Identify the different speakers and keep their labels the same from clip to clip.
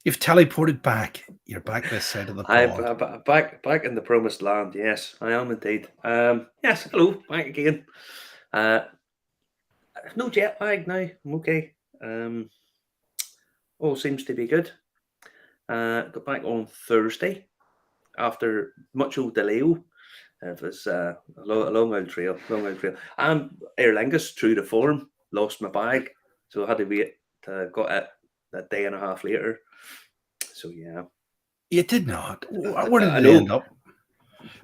Speaker 1: You've teleported back. You're back this side of the
Speaker 2: I'm
Speaker 1: pond.
Speaker 2: back in the promised land. Yes, I am indeed. Yes, hello, back again. Uh, no jet lag now. I'm okay. Um, all seems to be good. Got back on Thursday after much old delay. It was a long old trail, long old trail. And Aer Lingus, true to form, lost my bag, so I had to wait. Got it a day and a half later. So yeah,
Speaker 1: You did not. Where did
Speaker 2: I
Speaker 1: it end
Speaker 2: know.
Speaker 1: up?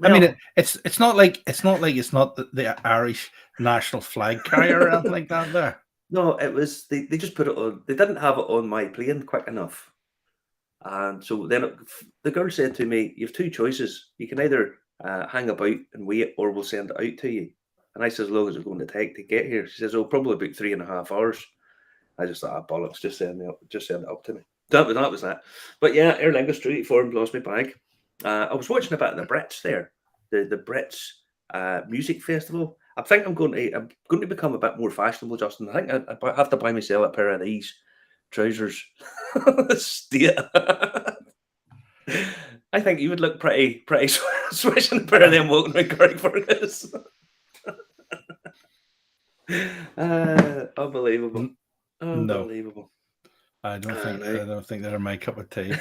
Speaker 1: I mean,
Speaker 2: Well,
Speaker 1: it's not like it's not the Irish national flag carrier or anything like that. There.
Speaker 2: no, it was they just put it on. They didn't have it on my plane quick enough, and so then the girl said to me, "You have two choices. You can either hang about and wait, or we'll send it out to you." And I said, "As long as it's going to take to get here." She says, "Oh, probably about 3.5 hours." I just thought, ah, bollocks, just send it up to me. That was that. But yeah, Aer Lingus Street Forum lost my bag. I was watching a bit of the Brits there, the Brits music festival. I think I'm going to become a bit more fashionable, Justin. I think I have to buy myself a pair of these trousers. State. I think you would look pretty swishing a pair of them walking around Carrickfergus. Unbelievable.
Speaker 1: No,
Speaker 2: Unbelievable.
Speaker 1: I don't think
Speaker 2: No.
Speaker 1: I don't think they're my cup of tea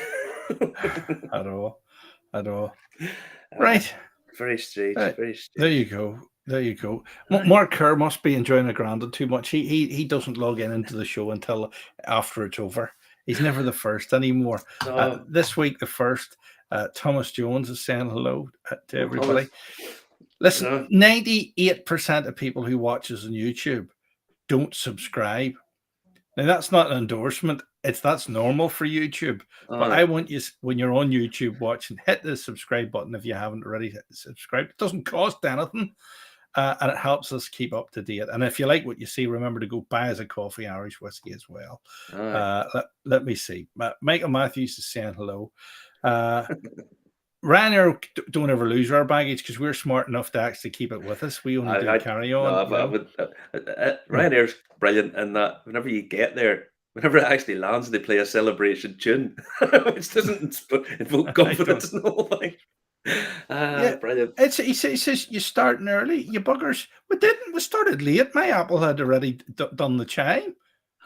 Speaker 1: at all. At all.
Speaker 2: uh,
Speaker 1: Right.
Speaker 2: very strange.
Speaker 1: Right.
Speaker 2: Very
Speaker 1: There you
Speaker 2: strange.
Speaker 1: go. There you go.
Speaker 2: Aye.
Speaker 1: Mark Kerr must be enjoying the Grandad too much. He doesn't log in into the show until after it's over. He's never the first anymore.
Speaker 2: No,
Speaker 1: This week, the first, Thomas Jones is saying hello to
Speaker 2: no,
Speaker 1: everybody.
Speaker 2: Thomas.
Speaker 1: Listen,
Speaker 2: No.
Speaker 1: 98% of people who watch us on YouTube don't subscribe. Now that's not an endorsement. That's normal for YouTube. But
Speaker 2: Aye.
Speaker 1: I want you, when you're on YouTube watching, hit the subscribe button if you haven't already subscribed. It doesn't cost anything, and it helps us keep up to date. And if you like what you see, remember to go buy us a coffee, Irish whiskey as well.
Speaker 2: Aye.
Speaker 1: Let me see. Michael Matthews is saying hello. Ryanair don't ever lose our baggage because we're smart enough to actually keep it with us. We only do
Speaker 2: I
Speaker 1: carry
Speaker 2: no,
Speaker 1: on,
Speaker 2: but I would. Ryanair's brilliant in that whenever you get there, whenever it actually lands, they play a celebration tune, which doesn't invoke
Speaker 1: I don't.
Speaker 2: confidence in the whole thing.
Speaker 1: Yeah,
Speaker 2: Brilliant.
Speaker 1: he says you're starting early, you buggers. We didn't. We started late. My Apple had already done the chime.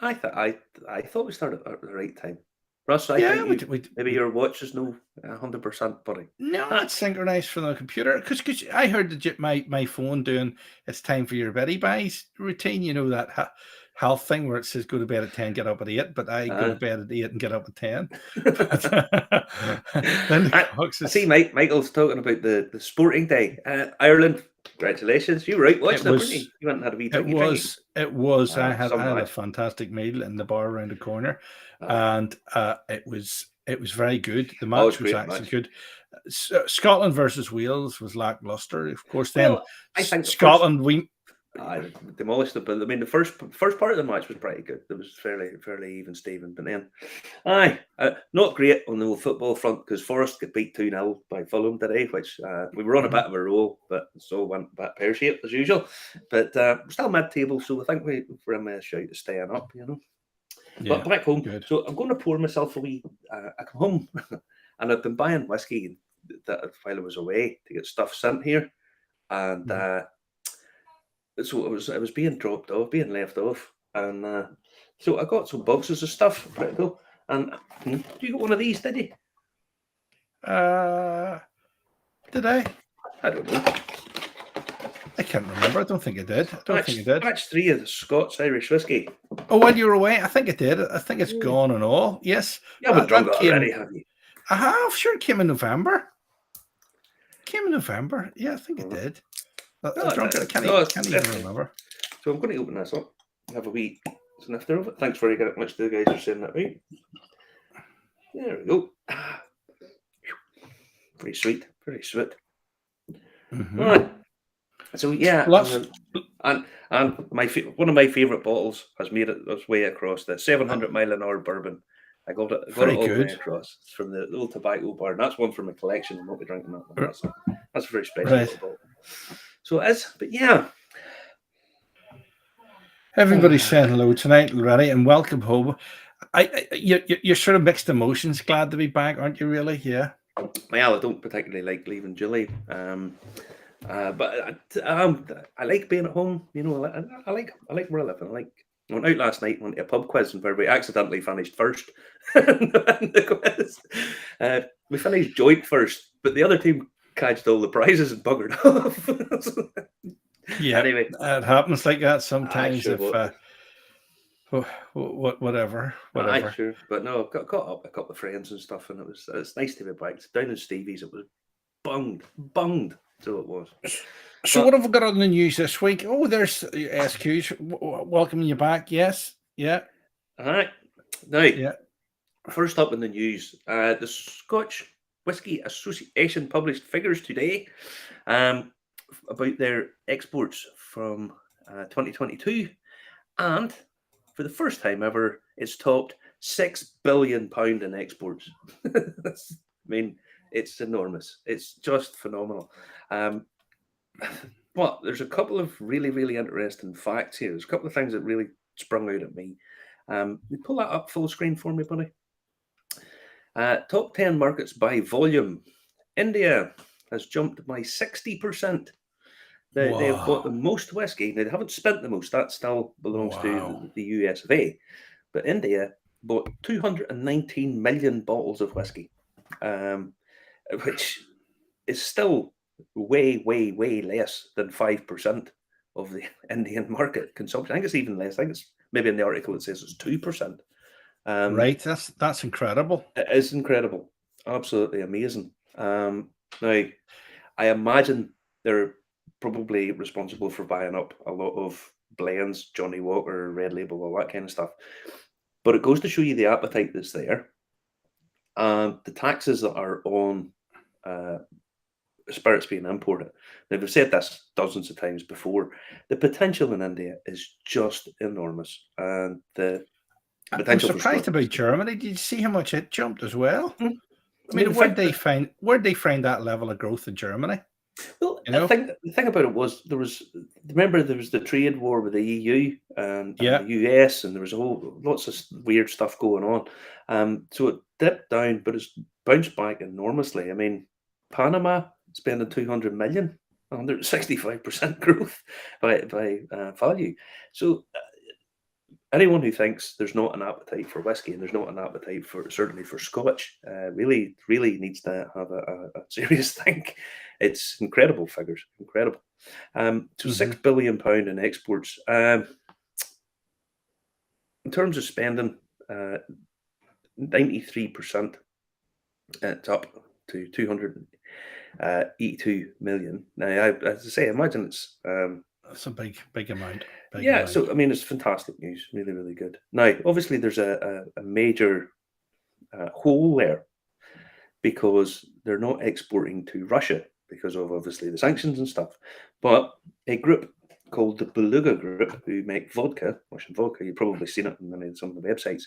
Speaker 2: I thought we started at the right time. Russ, I
Speaker 1: Yeah,
Speaker 2: think maybe your watch is no 100%, buddy.
Speaker 1: no, it's synchronized from the computer because I heard my phone doing it's time for your Betty buys routine. You know that health thing where it says go to bed at 10, get up at 8, but I go to
Speaker 2: Uh,
Speaker 1: bed at 8 and get up at 10. But then the clock
Speaker 2: I see
Speaker 1: is
Speaker 2: Michael's talking about the sporting day. Ireland, congratulations. You were out
Speaker 1: it
Speaker 2: watching it, weren't you?
Speaker 1: was
Speaker 2: You went and had a wee
Speaker 1: It
Speaker 2: drinky.
Speaker 1: was. I
Speaker 2: Some
Speaker 1: had a
Speaker 2: match.
Speaker 1: fantastic meal in the bar around the corner,
Speaker 2: Aye.
Speaker 1: and it was very good. The
Speaker 2: Oh, it's
Speaker 1: match
Speaker 2: a
Speaker 1: was
Speaker 2: great
Speaker 1: actually
Speaker 2: match.
Speaker 1: good. Scotland versus Wales was lackluster. Of course, then
Speaker 2: Well, I think the first
Speaker 1: Scotland we
Speaker 2: I demolished it, but I mean the first part of the match was pretty good. It was fairly even Steven, but then not great on the football front because Forest got beat 2-0 by Fulham today, which we were on a bit
Speaker 1: Mhm.
Speaker 2: of a roll, but so went a bit pear shaped as usual. But we're still mid table, so I think we're in a shout to staying up. But
Speaker 1: Yeah,
Speaker 2: back home,
Speaker 1: good.
Speaker 2: so I'm going to pour myself a wee. I come home and I've been buying whiskey while I was away to get stuff sent here, and
Speaker 1: Mhm.
Speaker 2: so it was being dropped off, being left off, and so I got some boxes of stuff, pretty cool. And you got one of these, did you?
Speaker 1: Uh, did I?
Speaker 2: I don't know.
Speaker 1: I can't remember. I don't think I did. I don't think I
Speaker 2: Batch
Speaker 1: did.
Speaker 2: batch three of the Scots Irish whiskey.
Speaker 1: Oh, while you were away, I think I did. I think it's
Speaker 2: Yeah.
Speaker 1: gone and all. Yes,
Speaker 2: You haven't drunk
Speaker 1: that
Speaker 2: it already,
Speaker 1: came.
Speaker 2: have you?
Speaker 1: I have. Sure, it came in November. Came in November. Yeah, I think it
Speaker 2: Uh,
Speaker 1: did. I
Speaker 2: no,
Speaker 1: drunk it. I
Speaker 2: no, it's
Speaker 1: can't even
Speaker 2: definitely.
Speaker 1: remember.
Speaker 2: So I'm going to open this up and have a wee snifter of it. Thanks very much to the guys for sending that out. There we go. Very sweet, very sweet.
Speaker 1: Mm-hmm.
Speaker 2: Right. So yeah,
Speaker 1: Lots.
Speaker 2: and one of my favourite bottles has made its way across the 700 mile an hour bourbon. I got it
Speaker 1: Very
Speaker 2: all the way
Speaker 1: good.
Speaker 2: across. It's from the little tobacco bar, and that's one from my collection. I won't be drinking that one. That's a very special
Speaker 1: Right.
Speaker 2: little bottle. So it is, but yeah.
Speaker 1: Everybody's saying hello tonight already and welcome home. You're sort of mixed emotions. Glad to be back, aren't you? Really? Yeah.
Speaker 2: Well, I don't particularly like leaving Julie, but I like being at home. You know, I like where I live. And I went out last night, went to a pub quiz, and we accidentally finished first in the quiz. We finished joint first, but the other team catched all the prizes and buggered off.
Speaker 1: Yeah.
Speaker 2: Anyway,
Speaker 1: It happens like that sometimes.
Speaker 2: sure
Speaker 1: If
Speaker 2: what.
Speaker 1: whatever.
Speaker 2: Sure, but no, I've got caught up with a couple of friends and stuff, and it's nice to be back. Down in Stevie's, it was bunged. So it was.
Speaker 1: So what have we got on the news this week? Oh, there's SQs welcoming you back. Yes, yeah.
Speaker 2: All right. Now,
Speaker 1: Yeah.
Speaker 2: First up in the news, the Scotch Whisky Association published figures today about their exports from 2022, and for the first time ever, it's topped £6 billion in exports. I mean, it's enormous. It's just phenomenal. But there's a couple of really, really interesting facts here. There's a couple of things that really sprung out at me. You pull that up full screen for me, buddy. Top 10 markets by volume. India has jumped by 60%. They have bought the most whiskey. They haven't spent the most. That still belongs to the US of A. But India bought 219 million bottles of whiskey, which is still way, way, way less than 5% of the Indian market consumption. I think it's even less. I think it's maybe in the article it says it's 2%.
Speaker 1: Right, that's incredible.
Speaker 2: It is incredible, absolutely amazing. Now, I imagine they're probably responsible for buying up a lot of blends, Johnny Walker, Red Label, all that kind of stuff. But it goes to show you the appetite that's there, and the taxes that are on spirits being imported. Now, we've said this dozens of times before. The potential in India is just enormous, and the
Speaker 1: I'm
Speaker 2: potential
Speaker 1: surprised
Speaker 2: for
Speaker 1: about Germany. Did you see how much it jumped as well?
Speaker 2: Mm.
Speaker 1: I mean, where'd they find that level of growth in Germany?
Speaker 2: Well,
Speaker 1: You know?
Speaker 2: I think the thing about it was remember there was the trade war with the EU and
Speaker 1: Yeah.
Speaker 2: the US, and there was lots of weird stuff going on. So it dipped down, but it's bounced back enormously. I mean, Panama spending 200 million, 165% growth by value. So anyone who thinks there's not an appetite for whiskey and there's not an appetite certainly for Scotch, really needs to have a serious think. It's incredible figures, incredible. So £6 billion in exports. In terms of spending, 93%. It's up to 282 million. Now, as I say, imagine it's
Speaker 1: That's a big amount.
Speaker 2: So I mean, it's fantastic news, really, really good. Now, obviously, there's a major hole there because they're not exporting to Russia because of obviously the sanctions and stuff. But a group called the Beluga Group, who make Russian vodka, you've probably seen it on some of the websites.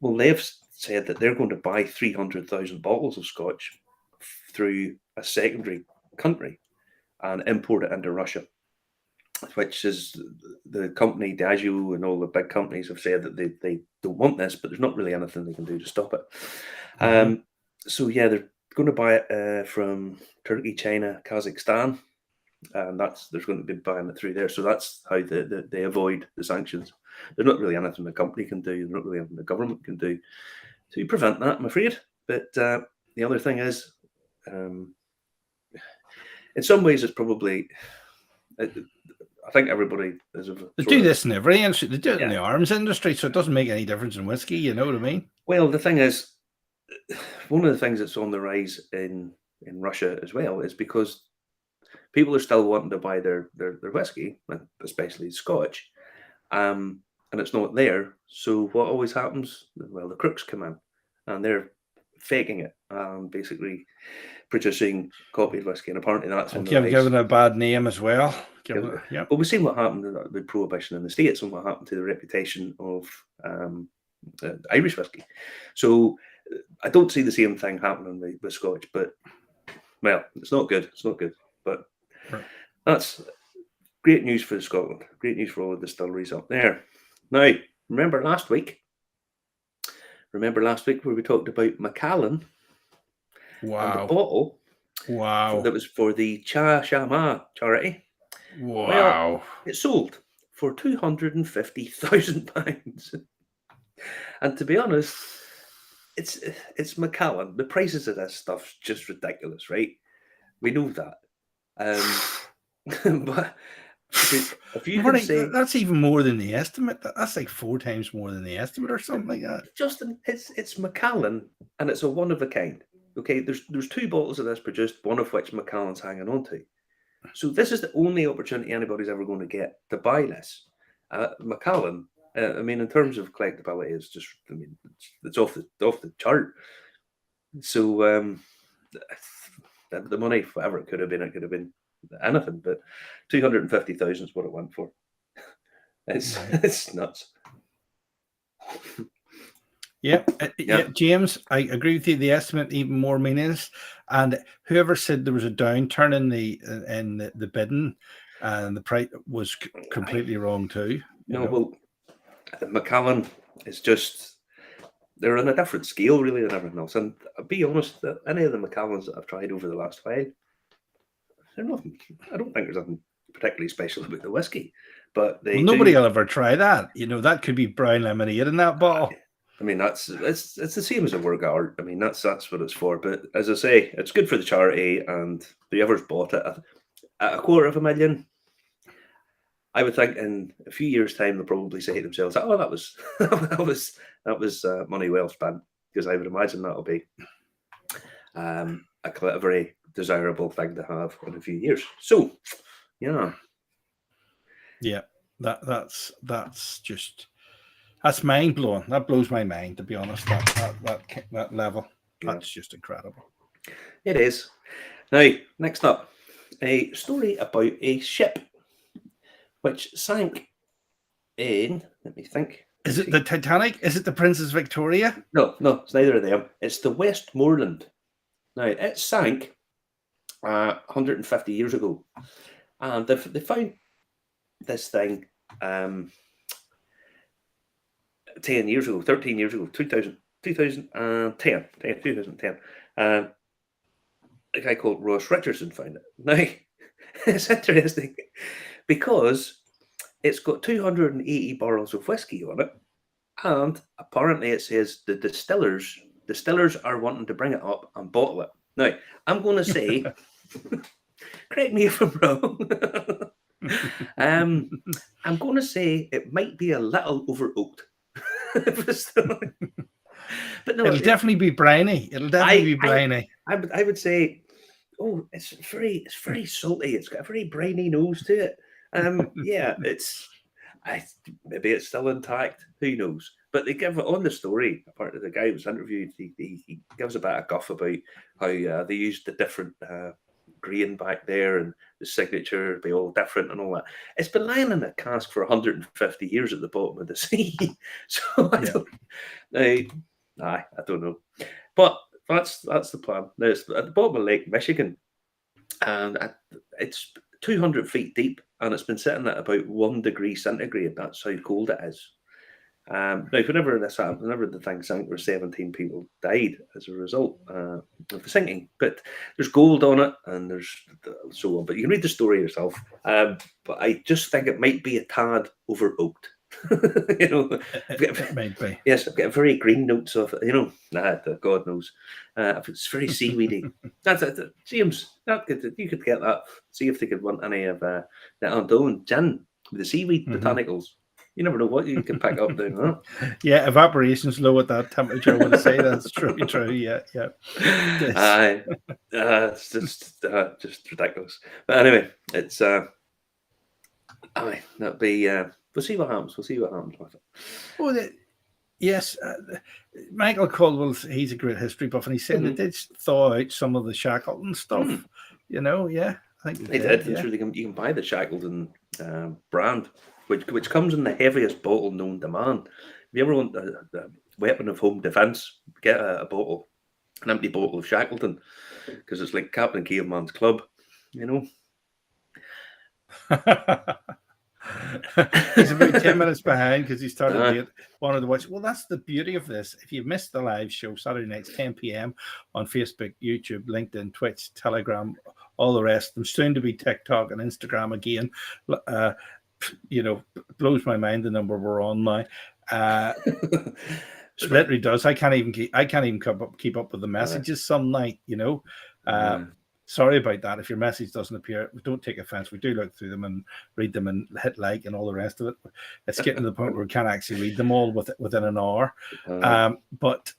Speaker 2: Well, they've said that they're going to buy 300,000 bottles of Scotch through a secondary country and import it into Russia, which is the company Diageo and all the big companies have said that they don't want this, but there's not really anything they can do to stop it. So yeah, they're going to buy it from Turkey, China, Kazakhstan, and they're going to be buying it through there. So that's how they avoid the sanctions. There's not really anything the company can do. There's not really anything the government can do to prevent that, I'm afraid. But the other thing is, in some ways, it's probably. I think everybody is.
Speaker 1: They do this in every industry. They do it in the arms industry, so it doesn't make any difference in whiskey. You know what I mean?
Speaker 2: Well, the thing is, one of the things that's on the rise in Russia as well is because people are still wanting to buy their whiskey, especially Scotch, and it's not there. So what always happens? Well, the crooks come in, and they're faking it, basically producing copied whiskey, and apparently that's on the rise.
Speaker 1: Given a bad name as well.
Speaker 2: But we've seen what happened with prohibition in the States and what happened to the reputation of Irish whiskey. So I don't see the same thing happening with Scotch, but well, it's not good. It's not good. But that's great news for Scotland. Great news for all the distilleries up there. Now, remember last week Remember last week where we talked about Macallan and the
Speaker 1: Wow.
Speaker 2: bottle
Speaker 1: Wow.
Speaker 2: that was for the Cha Shama charity? Well,
Speaker 1: Wow.
Speaker 2: it sold for £250,000. And to be honest, it's Macallan. The prices of this stuff's just ridiculous, right? We know that. But if you can
Speaker 1: Marty,
Speaker 2: say,
Speaker 1: that's even more than the estimate. That's like 4 times more than the estimate or something like that.
Speaker 2: Justin, it's Macallan, and it's a one of a kind. Okay, there's 2 bottles of this produced, one of which Macallan's hanging on to. So this is the only opportunity anybody's ever going to get to buy this. Macallan, I mean, in terms of collectability, it's just, I mean, it's off the chart. So the money, whatever it could have been anything, but 250,000 is what it went for. It's nuts.
Speaker 1: Yeah, James, I agree with you. The estimate even more meaningless. And whoever said there was a downturn in the bidding and the price was completely wrong too.
Speaker 2: No, well, Macallan is just, they're on a different scale really than everything else. And I'll be honest, that any of the Macallans that I've tried over the last while, they're nothing. I don't think there's nothing particularly special about the whiskey. But
Speaker 1: nobody will ever try that. That could be brown lemonade in that bottle.
Speaker 2: I mean, it's the same as a work of art. I mean, that's what it's for. But as I say, it's good for the charity, and whoever's bought it at $250,000, I would think in a few years' time they'll probably say to themselves, "Oh, that was that was money well spent," because I would imagine that'll be a very desirable thing to have in a few years. So, yeah,
Speaker 1: that's mind blowing. That blows my mind, to be honest. That level, that's just incredible.
Speaker 2: It is. Now, next up, a story about a ship which sank in, let me think.
Speaker 1: Is it the Titanic? Is it the Princess Victoria?
Speaker 2: No, it's neither of them. It's the Westmoreland. Now, it sank 150 years ago. And they found this thing 10 years ago, 13 years ago, 2010. A guy called Ross Richardson found it. Now, it's interesting because it's got 280 barrels of whiskey on it, and apparently it says the distillers are wanting to bring it up and bottle it. Now, I'm going to say, correct me if I'm wrong, I'm going to say it might be a little over oaked. But no,
Speaker 1: it'll definitely be briny. It'll definitely be briny.
Speaker 2: I would say, it's very salty. It's got a very briny nose to it. Yeah, maybe it's still intact. Who knows? But they give it on the story. Apart of the guy who was interviewed, he gives a bit of guff about how they used the different grain back there, and the signature be all different and all that. It's been lying in a cask for 150 years at the bottom of the sea. So I don't know. But that's the plan. Now it's at the bottom of Lake Michigan, and it's 200 feet deep, and it's been sitting at about 1 degree centigrade. That's how cold it is. Now, whenever this happened, whenever the thing sank, 17 people died as a result of the sinking. But there's gold on it, and there's so on. But you can read the story yourself. But I just think it might be a tad over oaked.
Speaker 1: It might be.
Speaker 2: Yes, I've got very green notes of it. God knows. It's very seaweedy. That's it, James. You could get that. See if they could want any of the Andone gin with the seaweed botanicals. You never know what you can pick up doing that.
Speaker 1: Yeah, evaporation's low at that temperature. I want to say that's true. Yeah.
Speaker 2: It's just ridiculous. But anyway, it's that'll be. We'll see what happens. With it.
Speaker 1: Oh, yes. Michael Caldwell, he's a great history buff, and he said they did thaw out some of the Shackleton stuff. I think they did.
Speaker 2: Yeah. Sure, you can buy the Shackleton brand, which comes in the heaviest bottle known to man. If you ever want a weapon of home defense, get an empty bottle of Shackleton, because it's like Captain Caveman's Club,
Speaker 1: He's about 10 minutes behind because he started
Speaker 2: Uh,
Speaker 1: late. Wanted to watch. Well, that's the beauty of this. If you missed the live show Saturday nights, 10 p.m. on Facebook, YouTube, LinkedIn, Twitch, Telegram, all the rest. I'm soon to be TikTok and Instagram again. Blows my mind the number we're on now. It literally does. I can't even keep up with the messages some night. Sorry about that. If your message doesn't appear, don't take offense. We do look through them and read them and hit like and all the rest of it. It's getting to the point where we can't actually read them all within an hour. But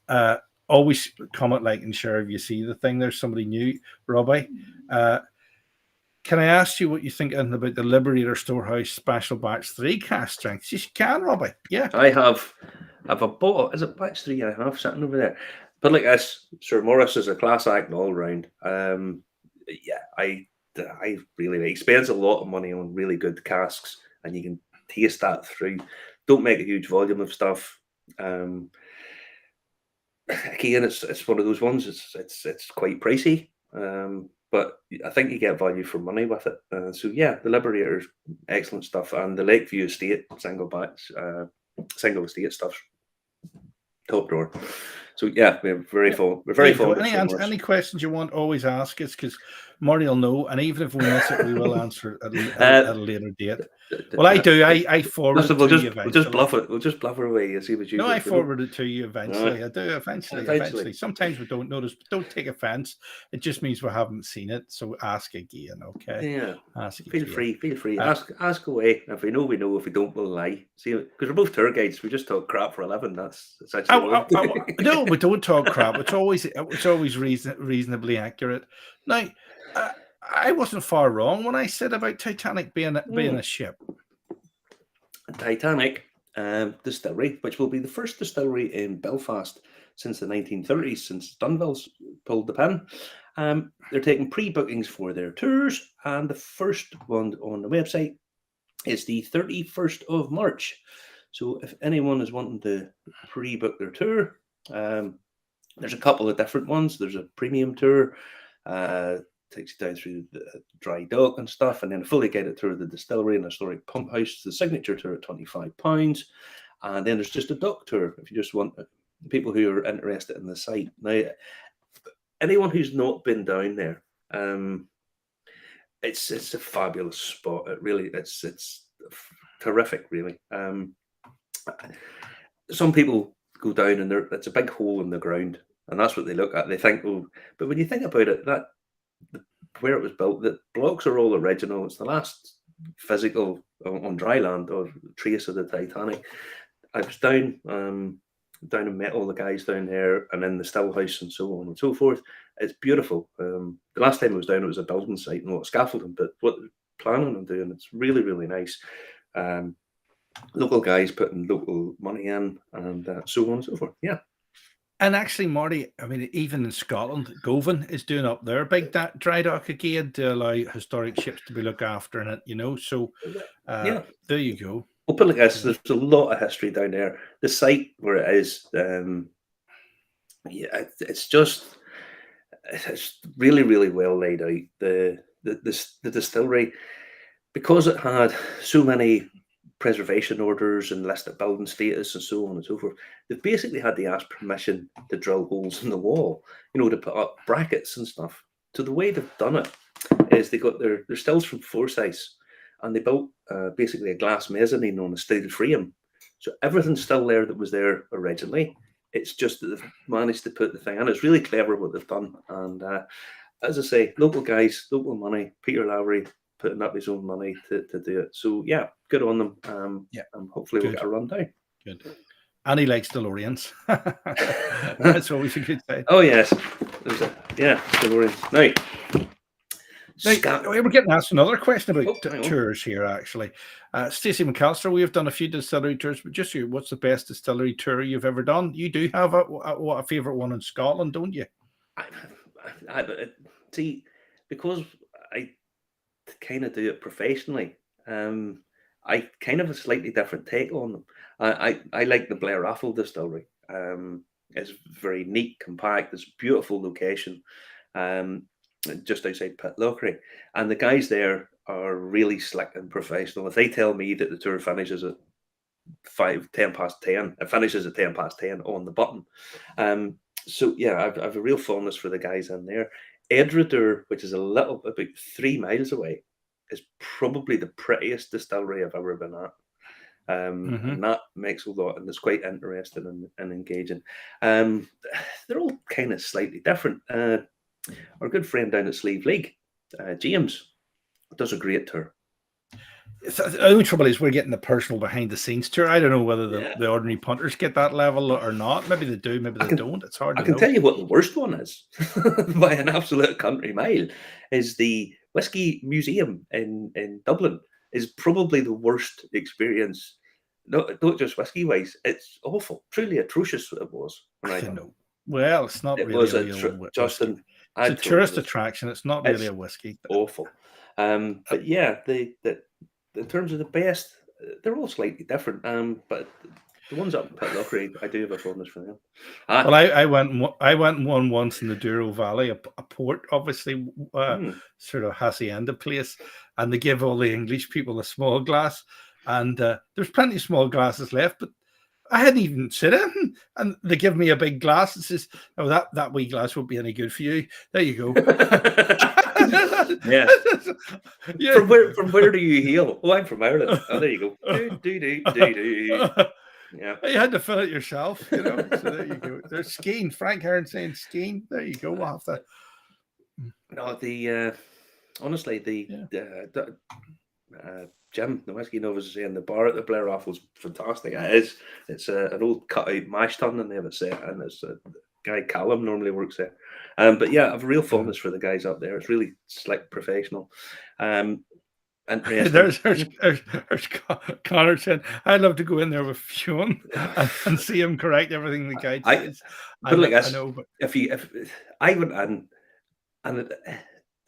Speaker 1: always comment, like, and share if you see the thing. There's somebody new, Robbie. Can I ask you what you think about the Liberator Storehouse Special Batch 3 cast strengths? You can, Robbie. Yeah.
Speaker 2: I have a bottle. Is it batch 3 I have sitting over there? But like this, Sir Morris is a class act all round. I really like. He spends a lot of money on really good casks, and you can taste that through. Don't make a huge volume of stuff. Again, it's one of those ones. It's quite pricey, but I think you get value for money with it. So yeah, the Liberator's excellent stuff, and the Lakeview Estate single estate stuff's top drawer. So yeah, we're very fond.
Speaker 1: Any questions you want, always ask us, because Marty will know, and even if we miss it, we will answer at a later date. Well, I do. I forward it to you eventually.
Speaker 2: We'll just bluff it. We'll just bluff it away and see what you.
Speaker 1: No, I forward it to you eventually. I do eventually. Sometimes we don't notice, but don't take offense. It just means we haven't seen it. So ask again, okay?
Speaker 2: Yeah. Feel free. Ask away. If we know, we know. If we don't, we'll lie. See, because we're both tour guides. We just talk crap for a living. That's actually.
Speaker 1: No, we don't talk crap. It's always reasonably accurate. Now, I wasn't far wrong when I said about Titanic being a ship.
Speaker 2: Titanic distillery, which will be the first distillery in Belfast since the 1930s, since Dunville's pulled the pin. They're taking pre-bookings for their tours, and the first one on the website is the 31st of March. So if anyone is wanting to pre-book their tour, there's a couple of different ones. There's a premium tour, takes you down through the dry dock and stuff, and then a fully guided tour of the distillery and historic pump house, the signature tour at £25. And then there's just a dock tour if you just want people who are interested in the site. Now, anyone who's not been down there, it's a fabulous spot. It's terrific, really. Some people go down and it's a big hole in the ground, and that's what they look at. They think, but when you think about it, where it was built, the blocks are all original. It's the last physical on dry land or trace of the Titanic. I was down and met all the guys down there, and in the still house and so on and so forth. It's beautiful. The last time I was down, it was a building site and a lot of scaffolding, but what they're planning on doing, it's really, really nice. Local guys putting local money in, and so on and so forth. Yeah.
Speaker 1: And actually, Marty, I mean, even in Scotland, Govan is doing up their big dry dock again to allow historic ships to be looked after in it, So there you go.
Speaker 2: We'll put it like this: there's a lot of history down there. The site where it is, it's really, really well laid out. The distillery, because it had so many preservation orders and listed building status and so on and so forth, they've basically had to ask permission to drill holes in the wall, to put up brackets and stuff. So the way they've done it is they got their stills from Forsyth, and they built basically a glass mezzanine on a steel frame. So everything's still there that was there originally. It's just that they've managed to put the thing in. It's really clever what they've done. And as I say, local guys, local money, Peter Lowry putting up his own money to do it. So yeah, good on them. And hopefully we'll get a run down.
Speaker 1: Good. And he likes DeLoreans. That's always a good thing.
Speaker 2: Oh yes, DeLoreans. Now,
Speaker 1: we're getting asked another question about tours here, actually. Stacey McAllister, we have done a few distillery tours, but just you, what's the best distillery tour you've ever done? You do have a favourite one in Scotland, don't you?
Speaker 2: See, because I kind of do it professionally, I kind of have a slightly different take on them. I like the Blair Raffle distillery. It's very neat, compact. It's a beautiful location. just outside Pitlochry, and the guys there are really slick and professional. If they tell me that the tour finishes at 10 past 10, it finishes at 10 past 10 on the button. So yeah, I've a real fondness for the guys in there. Edradour, which is about 3 miles away, is probably the prettiest distillery I've ever been at. And that makes a lot, and it's quite interesting and engaging. They're all kind of slightly different. Our good friend down at Sleeve League, James, does a great tour.
Speaker 1: The only trouble is we're getting the personal behind the scenes tour. I don't know whether
Speaker 2: Yeah.
Speaker 1: the ordinary punters get that level or not. Maybe they do, maybe they don't. It's hard to know.
Speaker 2: I can tell you what the worst one is, by an absolute country mile, is the Whisky Museum in Dublin. Is probably the worst experience. Not just whiskey wise, it's awful, truly atrocious. It was.
Speaker 1: I don't know. Well, it's not
Speaker 2: It
Speaker 1: really
Speaker 2: was
Speaker 1: a real
Speaker 2: Justin.
Speaker 1: whiskey. It's a tourist attraction. It's not really a whiskey.
Speaker 2: Awful. But yeah, the in terms of the best, they're all slightly different. But the ones up in Pitlochry, I do have a fondness for them.
Speaker 1: Well, I went and won once in the Douro Valley, a port, obviously, sort of hacienda place, and they give all the English people a small glass, and there's plenty of small glasses left, but I hadn't even said anything, and they give me a big glass and says, "Oh, that wee glass won't be any good for you. There you go."
Speaker 2: Yeah.
Speaker 1: Yeah.
Speaker 2: From where do you hail? Oh, I'm from Ireland. Oh, there you go. Yeah.
Speaker 1: You had to fill it yourself, So there you go. There's skiing. Frank Hearn saying skiing. There you go. We'll have to.
Speaker 2: No, honestly, Jim, the whiskey novice, is saying the bar at the Blair Raffles fantastic. It is. It's an old cut-out mash tun, and they have it set, and it's a guy Callum normally works there. But yeah, I have a real fondness for the guys up there. It's really slick, professional. And
Speaker 1: there's Connor saying, I'd love to go in there with Fionn and see him correct everything the guy says.
Speaker 2: I know, but if I went in, and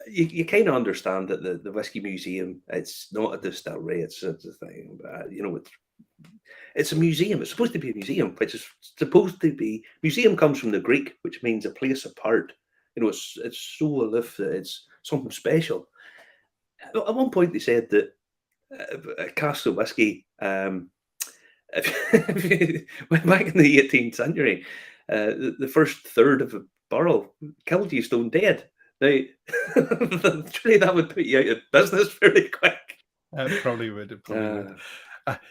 Speaker 2: you kind of understand that the Whisky Museum, it's not a distillery, it's a thing. It's a museum. It's supposed to be a museum, which is supposed to be. Museum comes from the Greek, which means a place apart. It's so aloof that it's something special. At one point, they said that a cask of whiskey, went back in the 18th century, the first third of a barrel killed you stone dead. Now, surely that would put you out of business very quick.
Speaker 1: Probably would.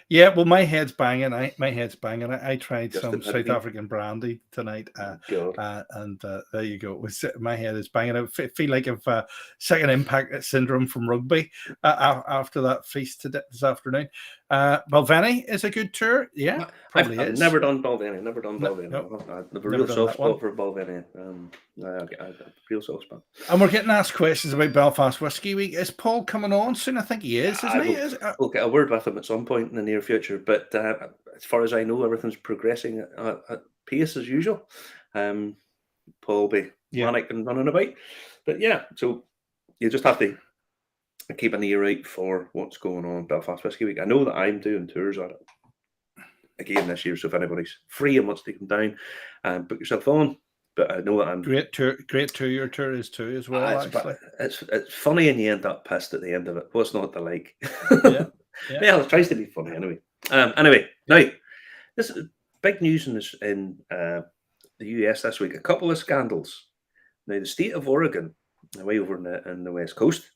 Speaker 1: Yeah, well, my head's banging. I tried some South African brandy tonight, and there you go. My head is banging. I feel like I've second impact syndrome from rugby after that feast this afternoon. Balvenie is a good tour. Yeah, probably
Speaker 2: I've never done Balvenie. I have a real soft spot for Balvenie. A real soft spot.
Speaker 1: And we're getting asked questions about Belfast Whisky Week. Is Paul coming on soon? I think he is, isn't he?
Speaker 2: We'll get a word with him at some point in the near future. But as far as I know, everything's progressing at pace as usual. Paul will be manic and running about. But yeah, so you just have to keep an ear out for what's going on Belfast Whisky Week. I know that I'm doing tours at it again this year, so if anybody's free and wants to come down, book yourself on. But I know that I'm
Speaker 1: great tour. Your tour is too as well. Actually,
Speaker 2: it's funny, and you end up pissed at the end of it. What's not to like?
Speaker 1: Yeah,
Speaker 2: it tries to be funny anyway. Now this is big news in the US this week. A couple of scandals. Now, the state of Oregon, way over in the West Coast.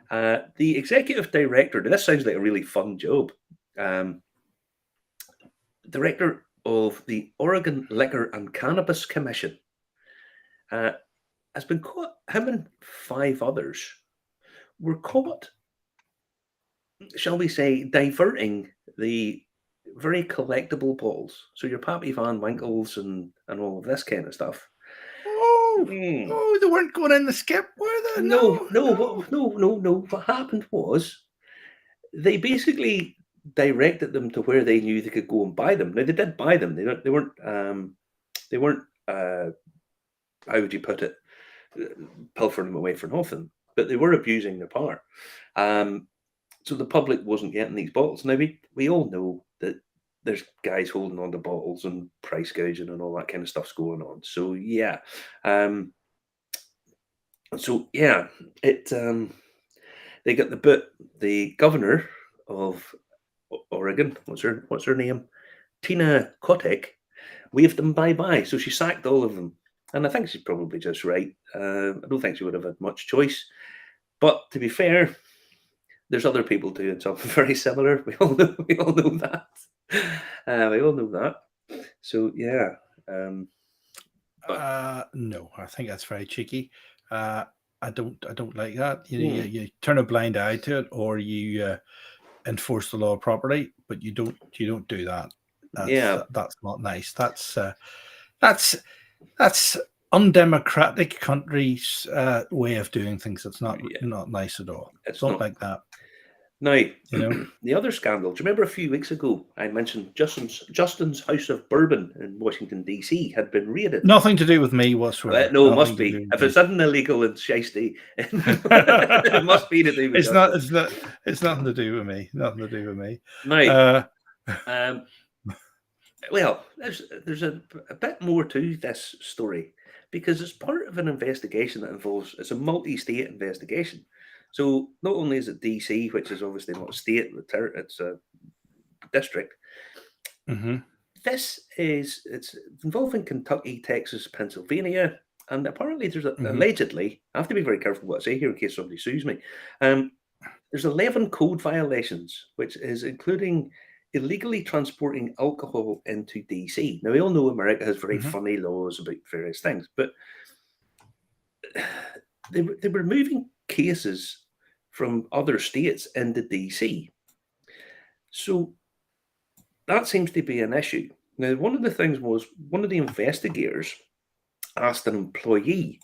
Speaker 2: The executive director, this sounds like a really fun job. Director of the Oregon Liquor and Cannabis Commission has been caught. Him and 5 others were caught, shall we say, diverting the very collectible bottles. So your Pappy Van Winkles and all of this kind of stuff.
Speaker 1: Oh, they weren't going in the skip, were they?
Speaker 2: No. What happened was they basically directed them to where they knew they could go and buy them. Now, they did buy them. They weren't. How would you put it? Pilfering them away for nothing. But they were abusing their power. So the public wasn't getting these bottles. Now, we all know that there's guys holding on to bottles and price gouging and all that kind of stuff's going on. So yeah. So yeah, it they got the governor of Oregon. What's her name? Tina Kotek waved them bye bye. So she sacked all of them, and I think she's probably just right. I don't think she would have had much choice. But to be fair, there's other people doing something very similar. We all know that. We all know that. So yeah, but
Speaker 1: No, I think that's very cheeky. Uh, I don't like that.
Speaker 2: hmm,
Speaker 1: You turn a blind eye to it, or you enforce the law properly, but you don't do that.
Speaker 2: yeah,
Speaker 1: That's not nice. That's that's undemocratic countries' way of doing things. It's
Speaker 2: yeah,
Speaker 1: not nice at all.
Speaker 2: it's
Speaker 1: Don't
Speaker 2: not.
Speaker 1: like that.
Speaker 2: Now,
Speaker 1: You know,
Speaker 2: the other scandal. Do you remember a few weeks ago I mentioned Justin's House of Bourbon in Washington D.C. had been raided?
Speaker 1: nothing to do with me whatsoever.
Speaker 2: No, it
Speaker 1: Nothing
Speaker 2: must
Speaker 1: to
Speaker 2: be.
Speaker 1: do
Speaker 2: If
Speaker 1: with
Speaker 2: it's an illegal and shiesty, it must be to do with
Speaker 1: it's not.
Speaker 2: Justin.
Speaker 1: It's nothing to do with me. Nothing to do with me.
Speaker 2: Now,
Speaker 1: Uh,
Speaker 2: um, well, there's a bit more to this story because it's part of an investigation that involves it's a multi-state investigation. So not only is it DC, which is obviously not a state, it's a district.
Speaker 1: mhm,
Speaker 2: It's involving Kentucky, Texas, Pennsylvania, and apparently
Speaker 1: mhm,
Speaker 2: allegedly. I have to be very careful what I say here in case somebody sues me. Um, there's 11 code violations, which is including illegally transporting alcohol into DC. Now, we all know America has very
Speaker 1: mhm,
Speaker 2: funny laws about various things, but they were moving cases from other states into DC. So that seems to be an issue. Now, one of the things was one of the investigators asked an employee,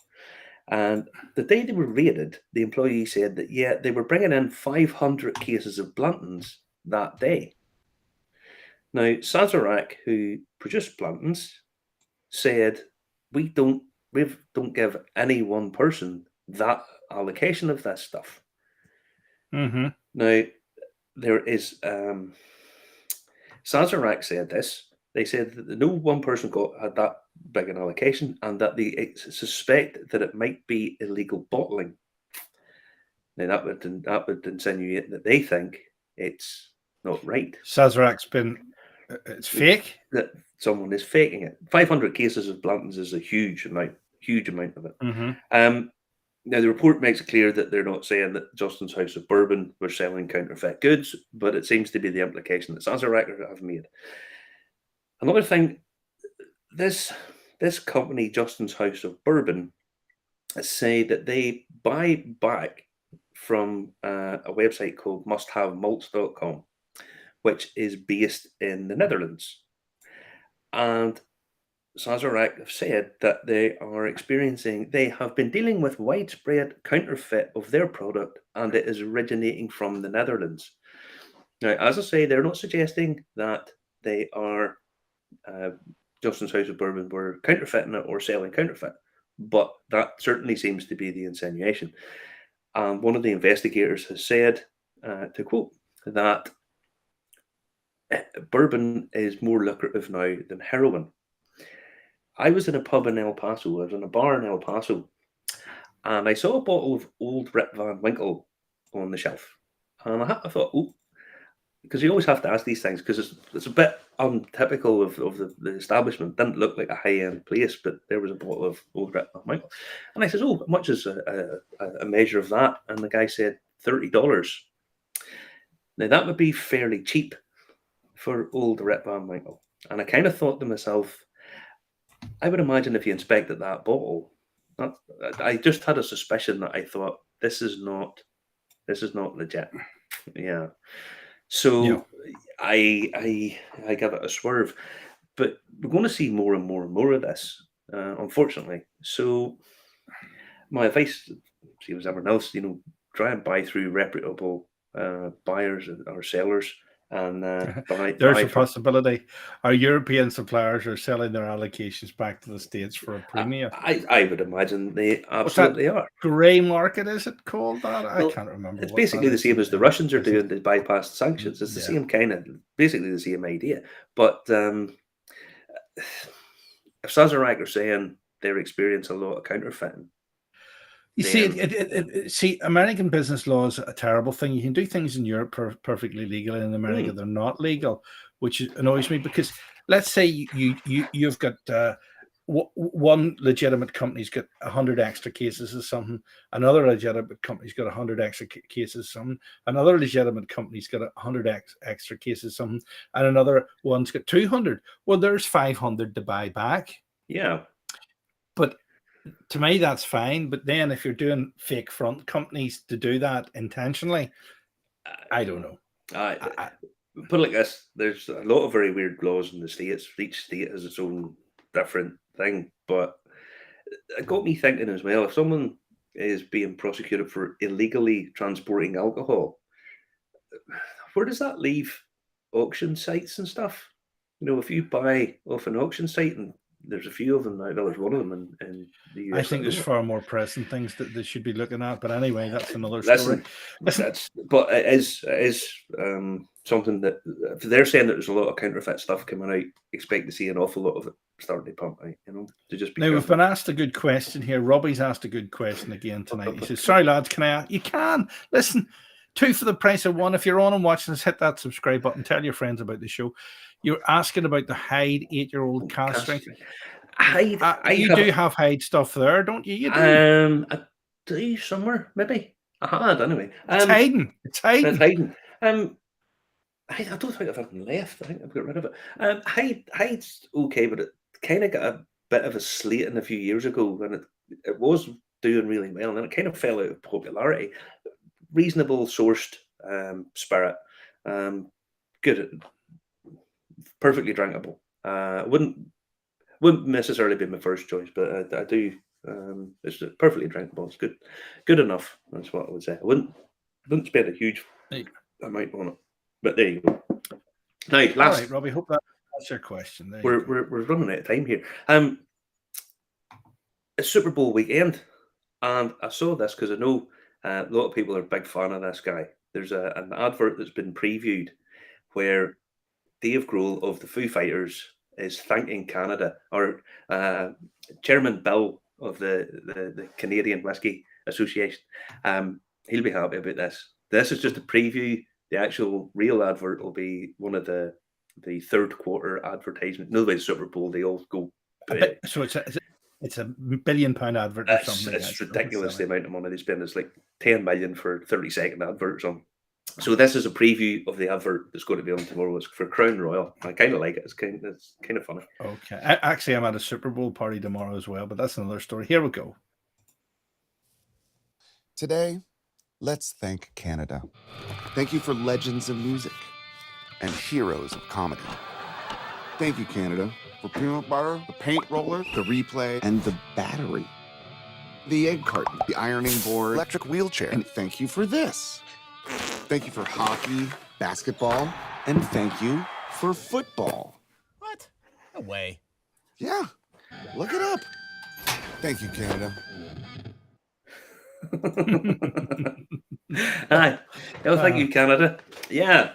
Speaker 2: and the day they were raided, the employee said that, yeah, they were bringing in 500 cases of Blantons that day. Now, Sazerac, who produced Blantons, said, we don't give any one person that allocation of this stuff.
Speaker 1: mhm,
Speaker 2: Now, there is, Sazerac said this. They said that no one person had that big an allocation and that they suspect that it might be illegal bottling. Now, that would insinuate that they think it's not right.
Speaker 1: Sazerac's been. It's fake.
Speaker 2: That someone is faking it. 500 cases of Blantons is a huge amount of it.
Speaker 1: Mhm,
Speaker 2: Um, Now, the report makes it clear that they're not saying that Justin's House of Bourbon were selling counterfeit goods, but it seems to be the implication that Sazerac have made. Another thing, this this company, Justin's House of Bourbon, say that they buy back from a website called musthavemalts.com, which is based in the Netherlands. And Sazerac have said that they have been dealing with widespread counterfeit of their product and it is originating from the Netherlands. Now, as I say, they're not suggesting that they are, uh, Justin's House of Bourbon were counterfeiting it or selling counterfeit, but that certainly seems to be the insinuation. And one of the investigators has said, to quote, that bourbon is more lucrative now than heroin. I was in a pub in El Paso. I was in a bar in El Paso, and I saw a bottle of Old Rip Van Winkle on the shelf. And I thought, oh, because you always have to ask these things because it's a bit untypical of the establishment. Didn't look like a high end place, but there was a bottle of Old Rip Van Winkle. And I says, oh, how much is a measure of that? And the guy said, $30. Now, that would be fairly cheap for Old Rip Van Winkle. And I kind of thought to myself, I would imagine if you inspected that bottle, that, I just had a suspicion that I thought this is not legit. Yeah.
Speaker 1: yeah.
Speaker 2: So I give it a swerve, but we're going to see more and more and more of this, unfortunately. So my advice, see as everyone else, try and buy through reputable buyers or sellers, and
Speaker 1: There's
Speaker 2: buy
Speaker 1: a
Speaker 2: from.
Speaker 1: possibility. Our European suppliers are selling their allocations back to the States for a premium.
Speaker 2: I would imagine they
Speaker 1: What's that
Speaker 2: absolutely are.
Speaker 1: grey market? Is it called that? I
Speaker 2: Well,
Speaker 1: can't remember
Speaker 2: it's
Speaker 1: what that
Speaker 2: basically the
Speaker 1: is
Speaker 2: same as the
Speaker 1: in
Speaker 2: Russians are
Speaker 1: business.
Speaker 2: doing to bypass sanctions. It's the
Speaker 1: Yeah.
Speaker 2: same kind of, basically the same idea. But if Sazerac are saying they're experiencing a lot of counterfeiting,
Speaker 1: You see, American business law is a terrible thing. You can do things in Europe perfectly legal, and in America they're not legal, which annoys me because let's say you've got one legitimate company's got 100 extra cases of something, another legitimate company's got 100 extra cases of something, another legitimate company's got 100 extra cases of something, and another one's got 200. Well, there's 500 to buy back.
Speaker 2: Yeah.
Speaker 1: But to me, that's fine. But then if you're doing fake front companies to do that intentionally, I don't know.
Speaker 2: Put it like this, there's a lot of very weird laws in the States. Each state has its own different thing. But it got me thinking as well, if someone is being prosecuted for illegally transporting alcohol, where does that leave auction sites and stuff? If you buy off an auction site, and there's a few of them now, there's one of them in the US.
Speaker 1: I think there's far more pressing things that they should be looking at. But anyway, that's another story.
Speaker 2: But it is something that if they're saying that there's a lot of counterfeit stuff coming out, expect to see an awful lot of it starting to pump out. To just be
Speaker 1: now, we've been asked a good question here. Robbie's asked a good question again tonight. He says, "Sorry, lads, can I?" You can listen. 2 for the price of 1. If you're on and watching us, hit that subscribe button. Tell your friends about the show. You're asking about the Hyde 8-year-old cask strength. You do have Hyde stuff there, don't you? You
Speaker 2: do. I do somewhere, maybe. I had anyway.
Speaker 1: It's hiding. It's hiding.
Speaker 2: I don't think I've anything left. I think I've got rid of it. Hyde's okay, but it kind of got a bit of a slating a few years ago, and it was doing really well, and then it kind of fell out of popularity. Reasonable sourced spirit, good, perfectly drinkable. Wouldn't necessarily be my first choice, but I do. It's perfectly drinkable. It's good enough. That's what I would say. I wouldn't spend a huge amount on it, but there you go. Now, last.
Speaker 1: All right, Robbie. Hope that's your question.
Speaker 2: We're running out of time here. It's Super Bowl weekend, and I saw this because I know. A lot of people are a big fan of this guy. There's an advert that's been previewed where Dave Grohl of the Foo Fighters is thanking Canada, or Chairman Bill of the Canadian Whisky Association. He'll be happy about this. This is just a preview. The actual real advert will be one of the third quarter advertisement. No way, Super Bowl, they all go.
Speaker 1: So it's a £1 billion advert or something.
Speaker 2: It's ridiculous the amount of money they spend. It's like 10 million for 30-second adverts on. So this is a preview of the advert that's going to be on tomorrow. It's for Crown Royal. I kind of like it. It's kind of funny.
Speaker 1: Okay. I'm at a Super Bowl party tomorrow as well, but that's another story. Here we go.
Speaker 3: Today, let's thank Canada. Thank you for legends of music and heroes of comedy. Thank you, Canada, for peanut butter, the paint roller, the replay, and the battery. The egg carton, the ironing board, electric wheelchair, and thank you for this. Thank you for hockey, basketball, and thank you for football.
Speaker 4: What? No way.
Speaker 3: Yeah, look it up. Thank you, Canada.
Speaker 2: Hi. Well, thank you, Canada. Yeah.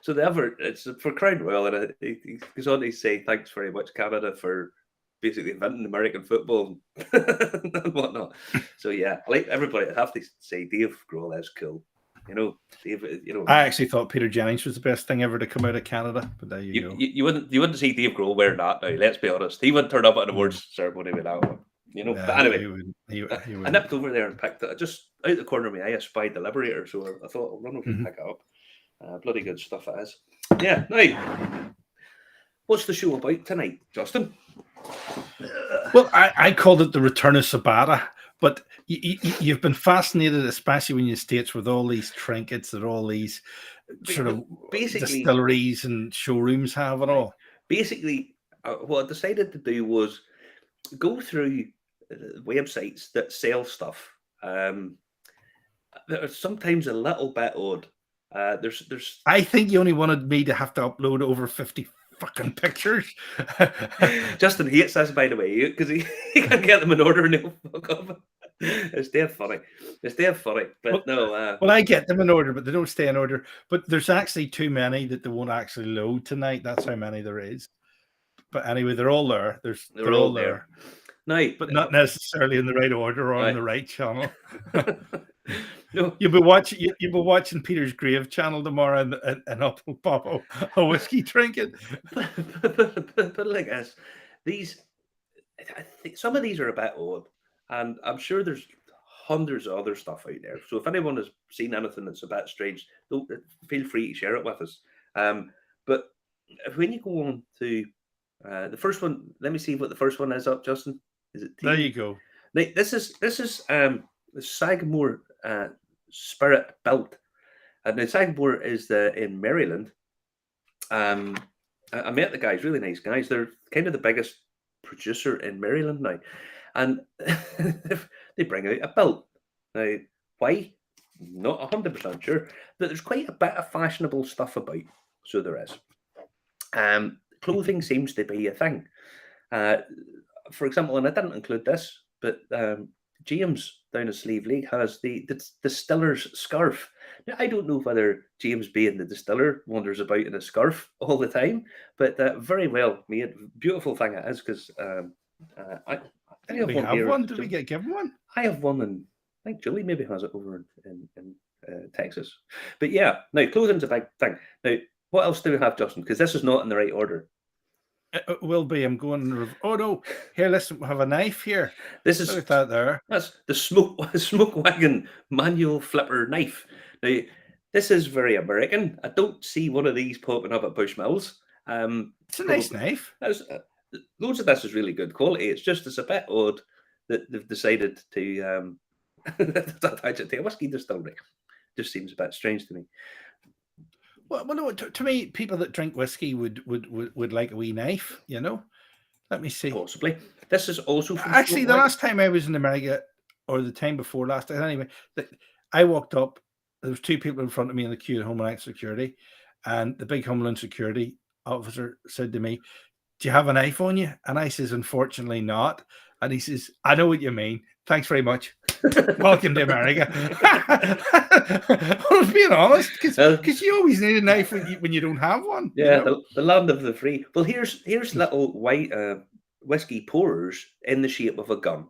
Speaker 2: So the advert, it's for Crown Royal, and it goes on to say, thanks very much, Canada, for basically inventing American football and whatnot. So yeah, like everybody, I have to say Dave Grohl is cool. Dave.
Speaker 1: I actually thought Peter Jennings was the best thing ever to come out of Canada, but there you go.
Speaker 2: You wouldn't see Dave Grohl wearing that now. Let's be honest, he wouldn't turn up at an awards ceremony with that one.
Speaker 1: Yeah,
Speaker 2: but anyway,
Speaker 1: he would.
Speaker 2: I nipped over there and picked it. I just out the corner of my eye, I spied the Liberator, so I thought I'll run over and pick it up. Bloody good stuff it is. Yeah. Now, what's the show about tonight, Justin?
Speaker 1: Well, I called it the Return of Sabata, but you've been fascinated, especially when you're in the States, with all these trinkets that all these sort of distilleries and showrooms have and all.
Speaker 2: Basically, what I decided to do was go through websites that sell stuff that are sometimes a little bit odd. There's.
Speaker 1: I think you only wanted me to have to upload over 50 fucking pictures.
Speaker 2: Justin hates this, by the way, because he can't get them in order and he'll fuck up. It's dead funny. But
Speaker 1: well, I get them in order, but they don't stay in order. But there's actually too many that they won't actually load tonight. That's how many there is. But anyway, they're all there. They're all there.
Speaker 2: Now,
Speaker 1: but not necessarily in the right order or on
Speaker 2: Aye.
Speaker 1: the right channel.
Speaker 2: no,
Speaker 1: You'll be watching Peter's Grave channel tomorrow, and up will pop a whiskey trinket.
Speaker 2: but like this, these, I think some of these are a bit old, and I'm sure there's hundreds of other stuff out there. So if anyone has seen anything that's a bit strange, don't feel free to share it with us. But when you go on to the first one, let me see what the first one is up, Justin. Is it?
Speaker 1: There you go.
Speaker 2: Now, this is the Sagamore Spirit Built, and now Sagamore is in Maryland. I met the guys, really nice guys. They're kind of the biggest producer in Maryland now, and they bring out a Built. Now, why? Not 100% sure, but there's quite a bit of fashionable stuff about. So there is. Clothing seems to be a thing. For example, and I didn't include this, but James down at Sleeve League has the distiller's scarf. Now, I don't know whether James, being the distiller, wanders about in a scarf all the time, but very well made. Beautiful thing it is, because I
Speaker 1: Did we have one? Did we get given one?
Speaker 2: I have one, and I think Julie maybe has it over in Texas. But yeah, now clothing's a big thing. Now, what else do we have, Justin? Because this is not in the right order.
Speaker 1: It will be. I'm going. Oh no! Here, listen. We have a knife here.
Speaker 2: This is
Speaker 1: Look at that there.
Speaker 2: That's the smoke wagon manual flipper knife. Now, this is very American. I don't see one of these popping up at Bushmills.
Speaker 1: It's a nice knife.
Speaker 2: Loads of this is really good quality. It's a bit odd that they've decided to attach it to a whiskey distillery. Just seems a bit strange to me.
Speaker 1: Well, no. To me, people that drink whiskey would like a wee knife. You know. Let me see.
Speaker 2: Possibly. This is also from
Speaker 1: actually the last time I was in America, or the time before last. Anyway, I walked up. There was two people in front of me in the queue at Homeland Security, and the big Homeland Security officer said to me, "Do you have a knife on you?" And I says, "Unfortunately not." And he says, "I know what you mean. Thanks very much. Welcome to America." I was being honest, because you always need a knife when you don't have one.
Speaker 2: Yeah,
Speaker 1: you know?
Speaker 2: the land of the free. Well, here's little white whiskey pourers in the shape of a gun.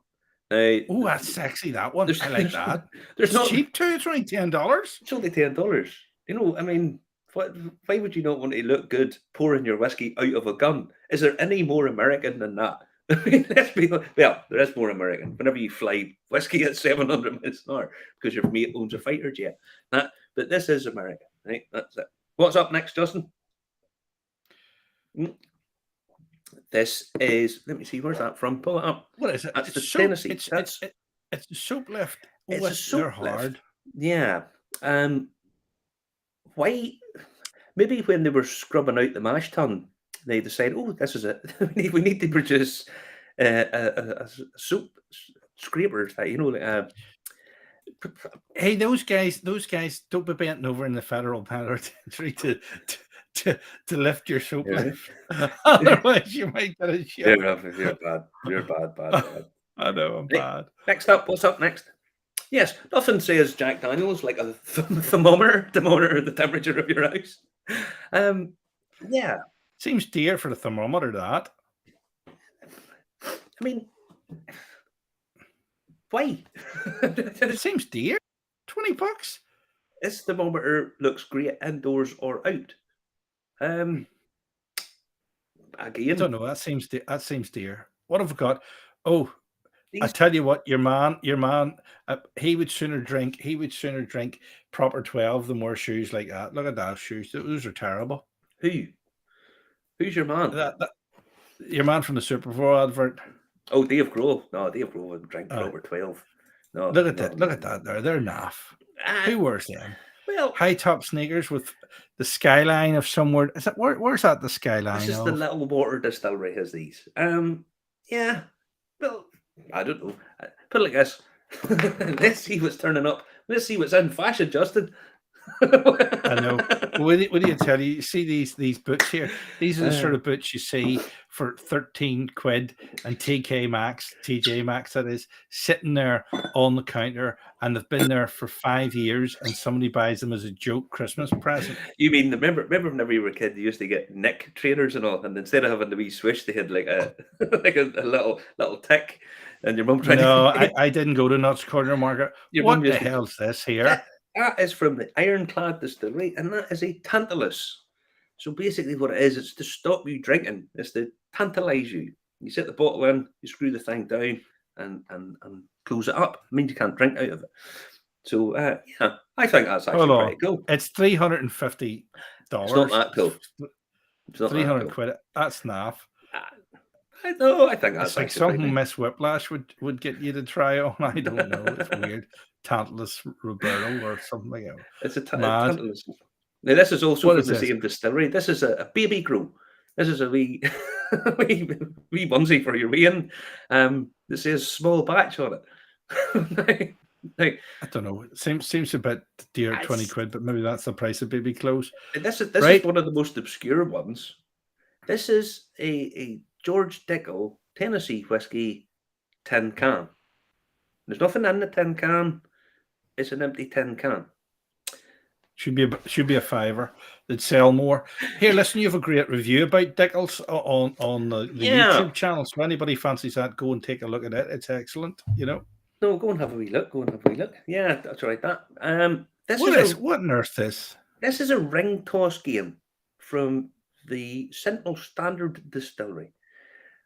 Speaker 1: Oh, that's sexy, that one. I like that.
Speaker 2: It's
Speaker 1: not cheap too. It's only $10.
Speaker 2: It's only $10. You know, I mean, why would you not want to look good pouring your whiskey out of a gun? Is there any more American than that? I mean, well, there is more American. Whenever you fly whiskey at 700 miles an hour because your mate owns a fighter jet. But this is America, right? That's it. What's up next, Justin? This is, let me see, where's that from? Pull it up.
Speaker 1: What is it?
Speaker 2: That's the
Speaker 1: soap,
Speaker 2: Tennessee.
Speaker 1: It's a soap lift.
Speaker 2: It's a soap
Speaker 1: lift. Hard.
Speaker 2: Yeah. Why? Maybe when they were scrubbing out the mash tun, they decided, oh, this is it. we need to produce a soap scraper, you know.
Speaker 1: Hey, those guys don't be bent over in the federal penitentiary to lift your soap lift. Otherwise, you might get a shot.
Speaker 2: You're bad. You're bad.
Speaker 1: I know, I'm bad.
Speaker 2: Next up, what's up next? Yes, nothing says Jack Daniels like a thermometer to monitor the temperature of your house. Yeah.
Speaker 1: Seems dear for the thermometer, that.
Speaker 2: I mean, why?
Speaker 1: It seems dear. $20.
Speaker 2: This thermometer looks great indoors or out. Again,
Speaker 1: I don't know. That seems dear. What have we got? Oh, I tell you what, your man, he would sooner drink proper 12 than wear shoes like that. Look at those shoes. Those are terrible.
Speaker 2: Who's your man?
Speaker 1: Your man from the Super Bowl advert.
Speaker 2: Oh, Dave Grohl. No, Dave Grohl would drink proper 12. No,
Speaker 1: look at that. Look at that there. They're naff. Who wears them?
Speaker 2: Well,
Speaker 1: high top sneakers with the skyline of somewhere. Is that where's that the skyline?
Speaker 2: This is the Little Water Distillery has these. Yeah. Well, I don't know. Put it like this. Let's see what's turning up. Let's see what's in fashion, Justin.
Speaker 1: I know. What do you tell you? You see these boots here? These are the sort of boots you see for 13 quid and TJ Maxx, that is, sitting there on the counter, and they've been there for 5 years, and somebody buys them as a joke Christmas present.
Speaker 2: You mean remember whenever you were a kid, you used to get Nick trainers and all, and instead of having the wee swish, they had like a like a little tick, and your mum tried
Speaker 1: No,
Speaker 2: to.
Speaker 1: I didn't go to Nuts Corner Market.
Speaker 2: Your
Speaker 1: What
Speaker 2: mum
Speaker 1: the
Speaker 2: used to.
Speaker 1: hell's this here?
Speaker 2: That is from the Ironclad Distillery, and that is a tantalus. So basically, what it is, it's to stop you drinking. It's to tantalize you. You set the bottle in, you screw the thing down, and close it up. It means you can't drink out of it. So yeah, I think that's actually
Speaker 1: Hold on.
Speaker 2: pretty cool.
Speaker 1: It's $350.
Speaker 2: It's not that cool. It's not
Speaker 1: 300
Speaker 2: that cool.
Speaker 1: quid. That's naff.
Speaker 2: I know. I think that's
Speaker 1: It's like
Speaker 2: actually pretty
Speaker 1: something
Speaker 2: nice.
Speaker 1: Miss Whiplash would get you to try on. I don't know. It's weird. Tantalus Roberto or something like that.
Speaker 2: It's a
Speaker 1: Mad.
Speaker 2: tantalus. Now this is also
Speaker 1: What
Speaker 2: from
Speaker 1: is
Speaker 2: the
Speaker 1: this?
Speaker 2: same distillery. This is a baby grow. This is a wee wee onesie for your weeing. That says small batch on it. Now,
Speaker 1: I don't know. It seems a bit dear, 20 quid, but maybe that's the price of baby clothes.
Speaker 2: this
Speaker 1: Right.
Speaker 2: is one of the most obscure ones. This is a George Dickel Tennessee whiskey tin can. There's nothing in the tin can. It's an empty tin can.
Speaker 1: Should be a fiver. They'd sell more. Here, listen, you have a great review about Dickles on the
Speaker 2: Yeah.
Speaker 1: YouTube channel. So anybody fancies that, go and take a look at it. It's excellent, you know.
Speaker 2: No, go and have a wee look. Go and have a wee look. Yeah, that's right. That
Speaker 1: What on earth is?
Speaker 2: This is a ring toss game from the Sentinel Standard Distillery.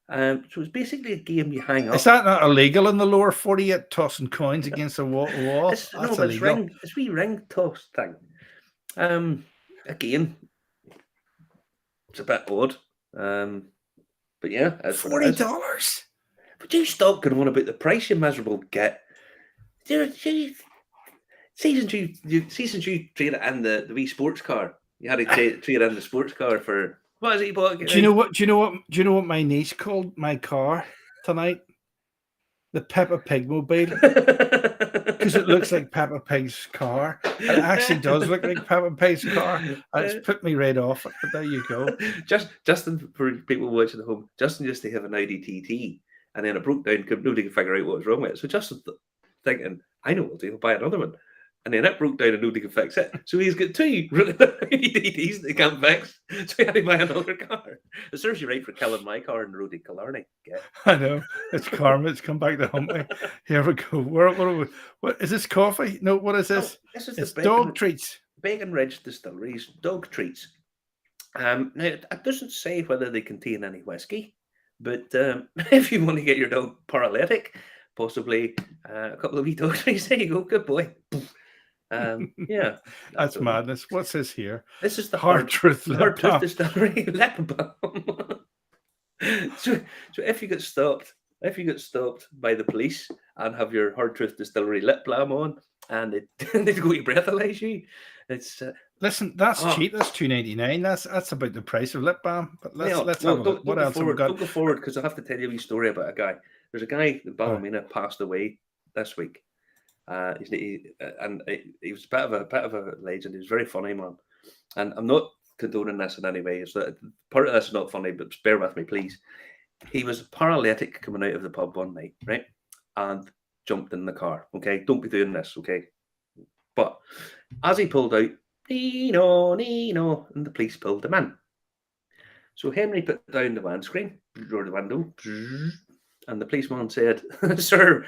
Speaker 2: So it's basically a game you hang up.
Speaker 1: Is that not illegal in the lower 48, tossing coins against a wall?
Speaker 2: It's
Speaker 1: illegal.
Speaker 2: It's wee ring toss thing. Again, it's a bit odd. But yeah, it's
Speaker 1: $40.
Speaker 2: But you stop going on about the price, you miserable git. See, since you trade it in the wee sports car, you had to trade in the sports car for what is it you bought?
Speaker 1: Do you know what my niece called my car tonight? The Peppa Pig mobile. Because it looks like Peppa Pig's car. It actually does look like Peppa Pig's car. It's put me right off it, but there you go.
Speaker 2: Justin, for people watching at home, Justin used to have an Audi TT, and then it broke down. Nobody could figure out what was wrong with it. So Justin thinking, I know what I'll do. I'll buy another one. And then it broke down and nobody could fix it. So he's got two TTs that he can't fix. So he had to buy another car. It serves you right for killing my car in the road in Killarney. Yeah.
Speaker 1: I know. It's karma. It's come back to haunt me. Here we go. What is this, coffee? No, what is this?
Speaker 2: This is
Speaker 1: it's dog treats.
Speaker 2: Bacon Ridge Distilleries dog treats. Now, it doesn't say whether they contain any whiskey, but if you want to get your dog paralytic, possibly a couple of wee dog treats, there you go. Good boy. Yeah,
Speaker 1: that's madness. What's this here?
Speaker 2: This is the
Speaker 1: Hard Truth
Speaker 2: Distillery lip balm. So if you get stopped by the police and have your Hard Truth Distillery lip balm on, and they go to breathalyze you, it's
Speaker 1: listen. That's cheap. That's $2.99. That's about the price of lip balm. But let's have a look. What else have we got?
Speaker 2: Don't go forward, because I have to tell you a wee story about a guy. There's a guy in Ballymena passed away this week. He was a bit of a legend. He was very funny, man. And I'm not condoning this in any way. It's that part of this is not funny, but bear with me, please. He was paralytic coming out of the pub one night, right? And jumped in the car. Okay, don't be doing this, okay? But as he pulled out, Nino, and the police pulled him in. So Henry put down the windscreen, or the window, and the policeman said, "Sir,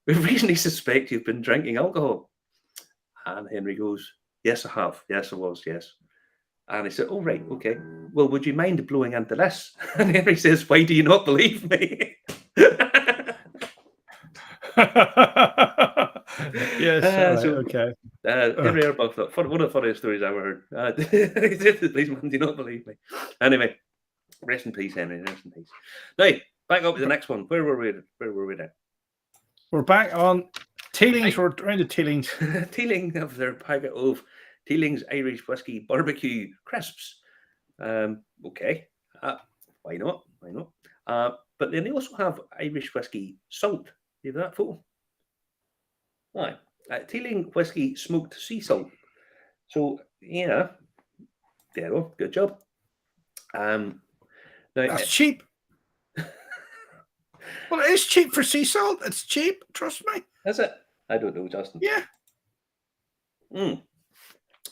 Speaker 2: we reasonably suspect you've been drinking alcohol." And Henry goes, "Yes, I have. Yes, I was. Yes." And he said, "Oh, right. Okay. Well, would you mind blowing into this?" And Henry says, "Why do you not believe me?"
Speaker 1: Yes. Okay.
Speaker 2: Henry Arbuthnot, one of the funniest stories I ever heard. He said to the policeman, "Do you not believe me?" Anyway, rest in peace, Henry. Rest in peace. Now, back up to the next one. Where were we now?
Speaker 1: We're back on Teelings. We're around the Teelings.
Speaker 2: Teeling have their packet of Teeling's Irish Whiskey Barbecue Crisps. Okay. Why not? Why not? But then they also have Irish Whiskey Salt. You have that photo? Aye. Teeling Whiskey Smoked Sea Salt. So yeah, there we go. Good job. Now,
Speaker 1: That's cheap. Well, it is cheap for sea salt. It's cheap. Trust me.
Speaker 2: is it? I don't know, Justin.
Speaker 1: Yeah.
Speaker 2: Now,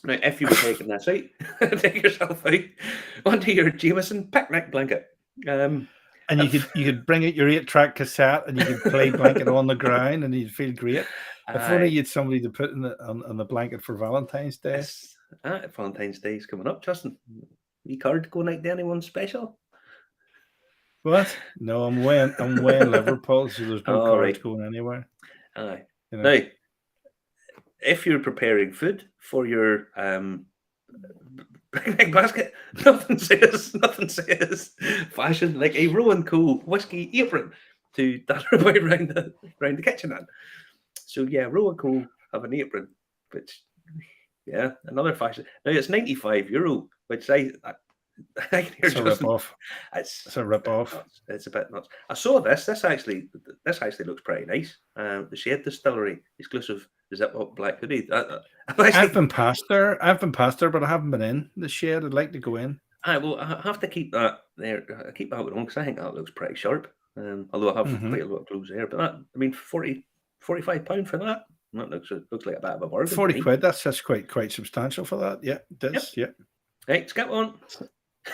Speaker 2: if you were taking this out, take yourself out onto your Jameson picnic blanket.
Speaker 1: And you could bring out your 8-track cassette and you could play Blanket on the Ground and you'd feel great. If only you had somebody to put on the blanket for Valentine's Day.
Speaker 2: Valentine's Day is coming up, Justin. Wee card going out to anyone special?
Speaker 1: What? No, I'm weighing Liverpool, so there's no cards going anywhere.
Speaker 2: Aye. You know. Now, if you're preparing food for your picnic basket, nothing says fashion like a Rowan Co whiskey apron to dart about around the kitchen in. So yeah, Rowan Co have an apron, which another fashion. Now it's €95, which
Speaker 1: it's a rip-off. It's a rip-off.
Speaker 2: It's a bit nuts. I saw this. This actually looks pretty nice. The Shade Distillery exclusive zip-up black hoodie.
Speaker 1: I've been past there, but I haven't been in the Shade. I'd like to go in.
Speaker 2: I have to keep that there. Keep that one because I think that looks pretty sharp. Although I have quite a lot of clothes there, but that, I mean, £45 for that. That looks like a bit of a bargain.
Speaker 1: 40 quid. That's quite substantial for that. Yeah, it does. Yep.
Speaker 2: Right, skip on.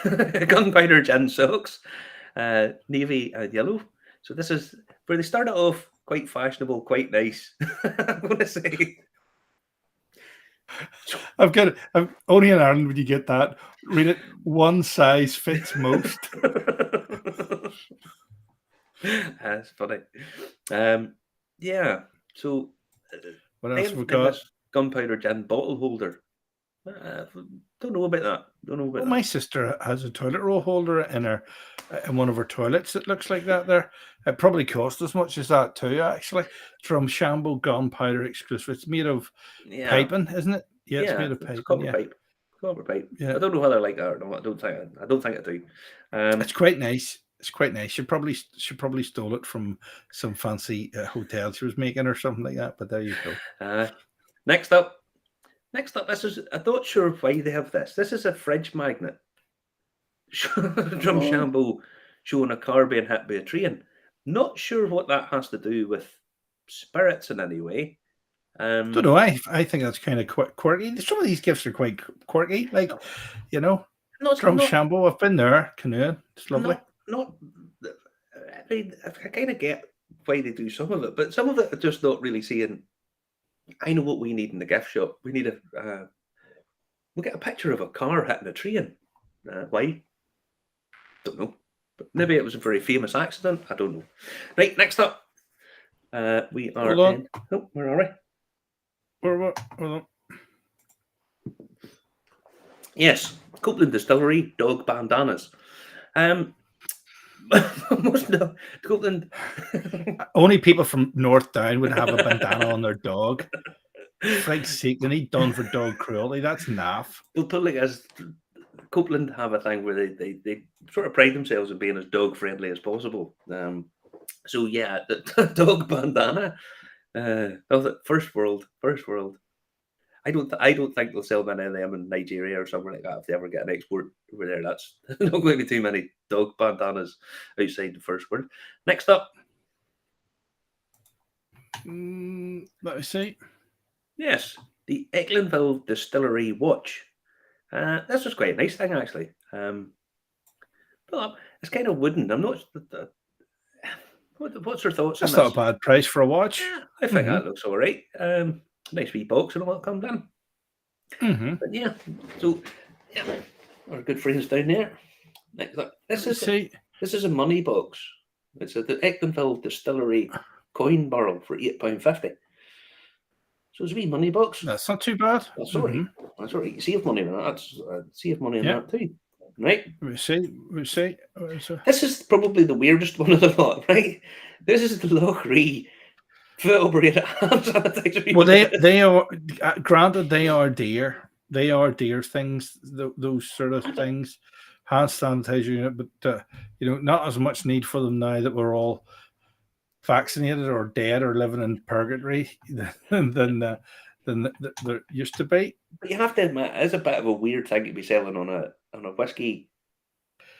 Speaker 2: Gunpowder gin socks, navy and yellow. So this is where they started off quite fashionable, quite nice. I'm going to say.
Speaker 1: I'm only in Ireland when you get that. Read it. One size fits most.
Speaker 2: That's funny. Yeah. So
Speaker 1: what else have we got?
Speaker 2: Gunpowder gin bottle holder. Don't know about that.
Speaker 1: Well, my sister has a toilet roll holder in one of her toilets. It looks like that there. It probably cost as much as that too, actually. It's from Shambo Gunpowder exclusive. It's made of piping, isn't it? Yeah, it's made of piping.
Speaker 2: Copper pipe. Yeah. I don't know whether I like that or not. I don't think I do.
Speaker 1: It's quite nice. It's quite nice. She probably stole it from some fancy hotel she was making or something like that. But there you go.
Speaker 2: Next up, this is, I'm not sure why they have this. This is a fridge magnet from Shambo showing a car being hit by a train. Not sure what that has to do with spirits in any way.
Speaker 1: Don't know. I think that's kind of quirky. Some of these gifts are quite quirky. Like, from Shambo. I've been there canoeing. It's lovely.
Speaker 2: I mean, I kind of get why they do some of it, but some of it are just not really seeing. I know what we need in the gift shop. We need we'll get a picture of a car hitting a train. Why? Don't know. But maybe it was a very famous accident. I don't know. Right, next up. We are in... Oh, where are we?
Speaker 1: Hold on.
Speaker 2: Yes, Copeland Distillery dog bandanas. Copeland.
Speaker 1: Only people from North Down would have a bandana on their dog. For Christ's sake, they need done for dog cruelty. That's naff.
Speaker 2: Well, public as Copeland have a thing where they sort of pride themselves on being as dog friendly as possible. So yeah, the dog bandana. First world. I don't think they'll sell many of them in Nigeria or somewhere like that. If they ever get an export over there, that's not going to be too many dog bandanas outside the first world. Next up.
Speaker 1: Let me see.
Speaker 2: Yes, the Ecklandville Distillery watch. This was quite a nice thing, actually. But it's kind of wooden. I'm not... What's your thoughts on this?
Speaker 1: That's not a bad price for a watch.
Speaker 2: Yeah, I think that looks all right. Nice wee box and all that comes in. But yeah, so yeah, our good friends down there. Next up, this is a money box. It's the Ecklandville Distillery coin barrel for £8.50. So it's a wee money box.
Speaker 1: That's not too bad.
Speaker 2: That's all right. That's all right. You save money on that. That's save money on that too. Right?
Speaker 1: We see.
Speaker 2: This is probably the weirdest one of the lot, right? This is the Lochrie Operated hand sanitizer.
Speaker 1: Well, they are granted they are dear. They are dear things. Those sort of things, hand sanitizer unit, but not as much need for them now that we're all vaccinated or dead or living in purgatory than there used to be.
Speaker 2: But you have to admit, it is a bit of a weird thing to be selling on a whiskey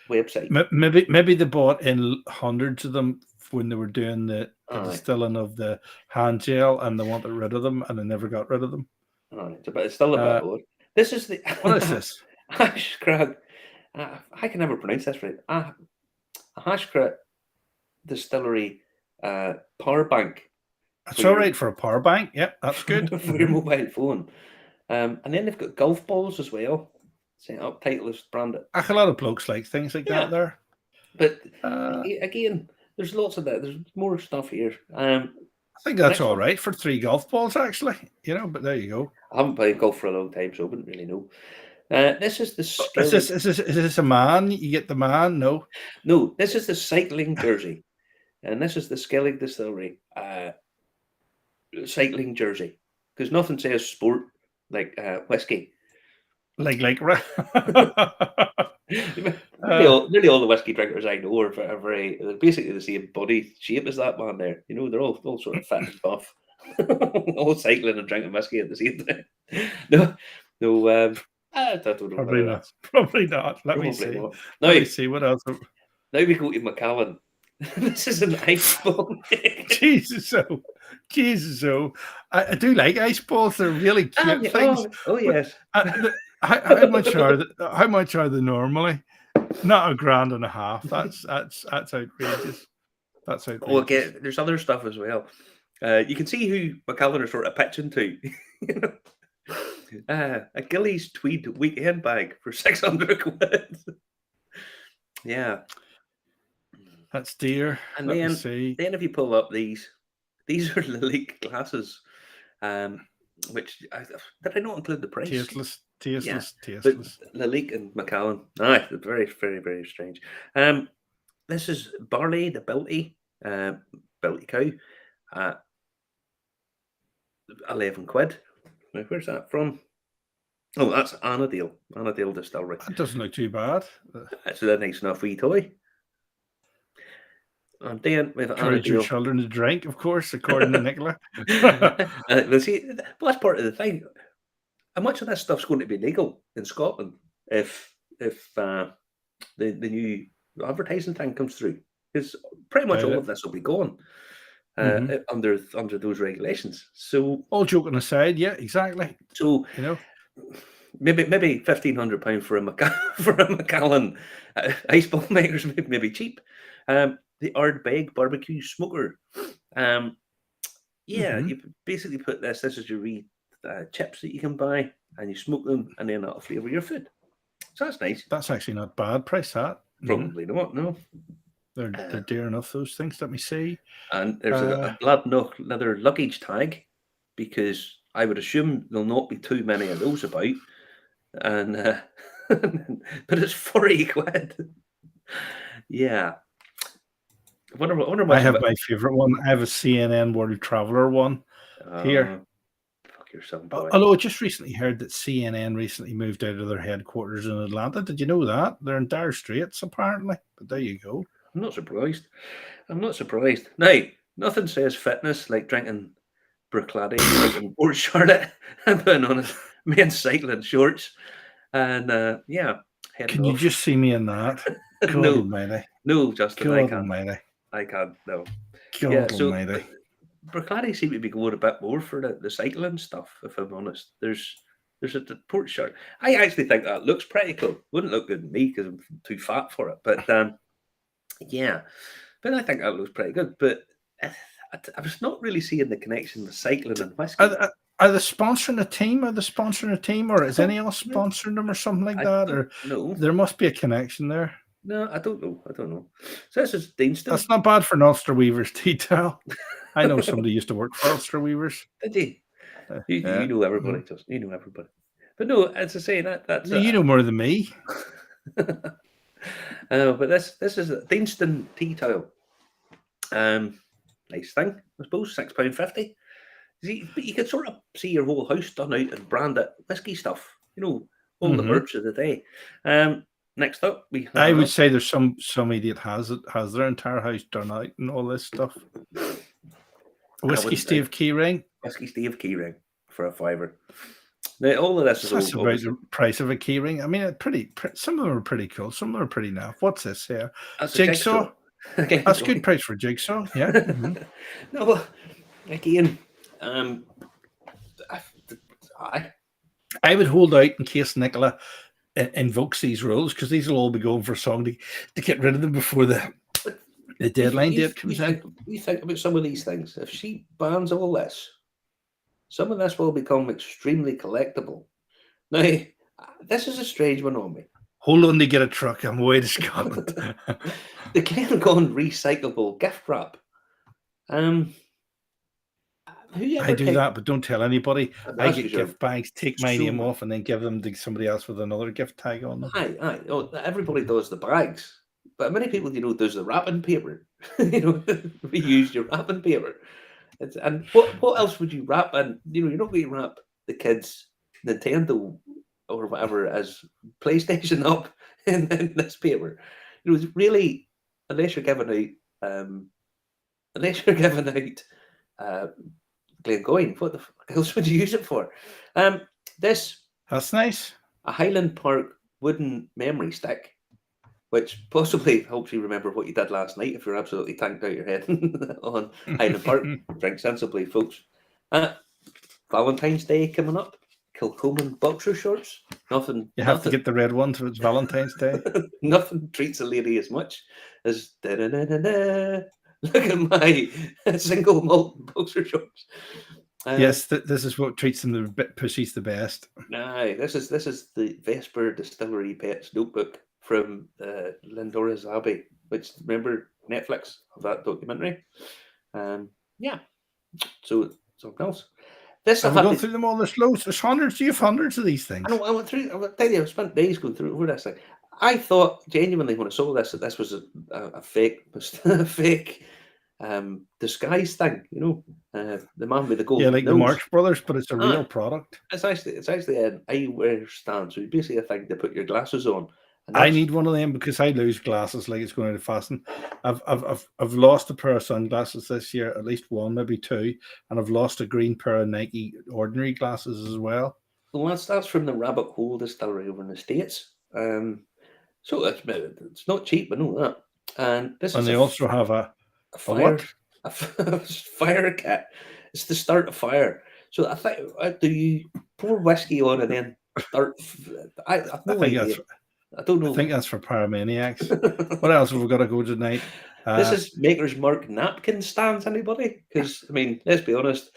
Speaker 2: website.
Speaker 1: Maybe they bought in hundreds of them when they were doing the distilling of the hand gel, and they wanted rid of them, and they never got rid of them.
Speaker 2: It's still a bit odd. This is the
Speaker 1: what is this?
Speaker 2: Ashcrag. I can never pronounce this right. Ashcrag Distillery power bank.
Speaker 1: That's all right for a power bank. Yep, that's good.
Speaker 2: For your mobile phone. And then they've got golf balls as well. Set up, Titleist branded.
Speaker 1: A lot of blokes like things like that there.
Speaker 2: But again, there's lots of that. There's more stuff here. I
Speaker 1: think that's all right for 3 golf balls, actually. But there you go.
Speaker 2: I haven't played golf for a long time, so I wouldn't really know. This is the.
Speaker 1: Is this a man? You get the man? No.
Speaker 2: No, this is the cycling jersey, and this is the Skellig Distillery cycling jersey, because nothing says sport like whiskey.
Speaker 1: Like
Speaker 2: nearly all the whiskey drinkers I know are very basically the same body shape as that man there. They're all sort of fat and buff, all cycling and drinking whiskey at the same time. No, I don't know.
Speaker 1: Probably not. Let me see. Let me see what else.
Speaker 2: Now we go to Macallan. This is an ice ball.
Speaker 1: Jesus, I do like ice balls. They're really cute things.
Speaker 2: Oh yes.
Speaker 1: How much are they normally? Not $1,500. That's outrageous. That's outrageous.
Speaker 2: Well, again, there's other stuff as well. You can see who Macallan are sort of pitching to. A Gillies tweed weekend bag for 600 quid. Yeah.
Speaker 1: That's dear.
Speaker 2: And then if you pull up these are Lalique glasses, which did I not include the price?
Speaker 1: Tasteless.
Speaker 2: But Lalique and Macallan, very, very, very strange. This is Barley, the Bilty cow, 11 quid. Now, where's that from? Oh, that's Annadale Distillery.
Speaker 1: That doesn't look too bad.
Speaker 2: That's a nice enough wee toy. And then we have
Speaker 1: encourage your children to drink, of course, according to Nicola.
Speaker 2: See, that's part of the thing. How much of this stuff's going to be legal in Scotland if the new advertising thing comes through? Because pretty much all of this will be gone under those regulations. So,
Speaker 1: all joking aside, yeah, exactly.
Speaker 2: So maybe £1,500 for a Macallan ice ball makers maybe cheap. The Ardbeg barbecue smoker. You basically put this is your wee chips that you can buy, and you smoke them, and then that'll flavour your food. So that's nice.
Speaker 1: That's actually not bad. Price that.
Speaker 2: Probably not. No,
Speaker 1: they're dear enough. Those things. Let me see.
Speaker 2: And there's a Bladnoch leather luggage tag, because I would assume there'll not be too many of those about. And but it's 40 quid. Yeah. I wonder
Speaker 1: I have my favourite one. I have a CNN World Traveller one here.
Speaker 2: Fuck yourself, boy.
Speaker 1: Although I just recently heard that CNN recently moved out of their headquarters in Atlanta. Did you know that? They're in dire straits, apparently. But there you go.
Speaker 2: I'm not surprised. Now, nothing says fitness like drinking Bruichladdich, drinking Port Charlotte, and putting on a men's cycling shorts. And
Speaker 1: can you just see me in that? God almighty.
Speaker 2: No, Justin,
Speaker 1: God
Speaker 2: I can't.
Speaker 1: almighty.
Speaker 2: I can't, no.
Speaker 1: God almighty.
Speaker 2: Bruichladdich seem to be going a bit more for the cycling stuff, if I'm honest. There's a Port Charlotte. I actually think that looks pretty cool. Wouldn't look good on me because I'm too fat for it. But but I think that looks pretty good. But I was not really seeing the connection with cycling and whiskey.
Speaker 1: Are they sponsoring a team? Or is anyone else sponsoring them or something like that? Or
Speaker 2: no,
Speaker 1: there must be a connection there.
Speaker 2: No, I don't know. So this is Deanston.
Speaker 1: That's not bad for an Ulster Weavers detail. I know somebody used to work for Ulster Weavers.
Speaker 2: Did you? You know everybody, Justin. You know everybody. But no, as I say, that's
Speaker 1: you know more than me.
Speaker 2: But this is a Deanston tea towel. Nice thing, I suppose. £6.50. But you could sort of see your whole house done out and branded whiskey stuff. All the herbs of the day. Next up,
Speaker 1: I would say there's some idiot has their entire house done out and all this stuff. Whiskey Steve Keyring.
Speaker 2: Whisky Steve Keyring for a $5. Now, all of this is
Speaker 1: That's
Speaker 2: all
Speaker 1: about
Speaker 2: obviously.
Speaker 1: the price of a key ring. I mean, some of them are pretty cool. Some of them are pretty naff. What's this here?
Speaker 2: That's a
Speaker 1: Jigsaw.
Speaker 2: Again,
Speaker 1: That's good price for a jigsaw. Yeah. Mhm.
Speaker 2: No, well, again, I
Speaker 1: I would hold out in case Nicola invokes these rules, because these will all be going for a song to get rid of them before the deadline date comes in.
Speaker 2: You think about some of these things. If she bans all this, some of this will become extremely collectible. Now, this is a strange one on me.
Speaker 1: Hold on to get a truck. I'm away to Scotland.
Speaker 2: The Glen recyclable gift wrap.
Speaker 1: I do that, but don't tell anybody. I get gift bags, take my name
Speaker 2: so-
Speaker 1: off, and then give them to somebody else with another gift tag on them.
Speaker 2: Aye. Oh, everybody does the bags, but many people, does the wrapping paper. We use your wrapping paper. And what else would you wrap? And you're not going to wrap the kids' Nintendo or whatever as PlayStation up in this paper. It's really, unless you're giving out Glengoyne, what the fuck else would you use it for? That's
Speaker 1: nice.
Speaker 2: A Highland Park wooden memory stick, which possibly helps you remember what you did last night if you're absolutely tanked out your head on Highland Park. Drink sensibly, folks. Valentine's Day coming up. Kilcoman boxer shorts. Nothing.
Speaker 1: You have to get the red one, so it's Valentine's Day.
Speaker 2: Nothing treats a lady as much as look at my single malt boxer shorts.
Speaker 1: Yes, this is what treats them pussies the best.
Speaker 2: Aye, this is the Vesper Distillery Pets notebook from Lindora's Abbey, which, remember Netflix of that documentary? Yeah. So something else. This
Speaker 1: Have we gone through them all? There's loads. There's hundreds. You have hundreds of these things.
Speaker 2: I know. I went through. I'll tell you, I spent days going through over this thing. I thought genuinely when I saw this that this was a fake, fake disguise thing. The man with the gold.
Speaker 1: Yeah, like
Speaker 2: nose.
Speaker 1: the Marx Brothers, but it's a real product.
Speaker 2: It's actually an eyewear stand. So basically a thing to put your glasses on.
Speaker 1: I need one of them because I lose glasses like it's going out of fashion. I've lost a pair of sunglasses this year, at least one, maybe two, and I've lost a green pair of Nike ordinary glasses as well.
Speaker 2: Well, that's from the Rabbit Hole Distillery over in the States. So it's not cheap, I know that. And
Speaker 1: they also have a
Speaker 2: fire kit. It's to start a fire. So I think, do you pour whiskey on and then start? I have no idea. I don't know.
Speaker 1: I think that's for pyromaniacs. What else have we got to go tonight?
Speaker 2: This is Maker's Mark napkin stands, anybody? Because, I mean, let's be honest,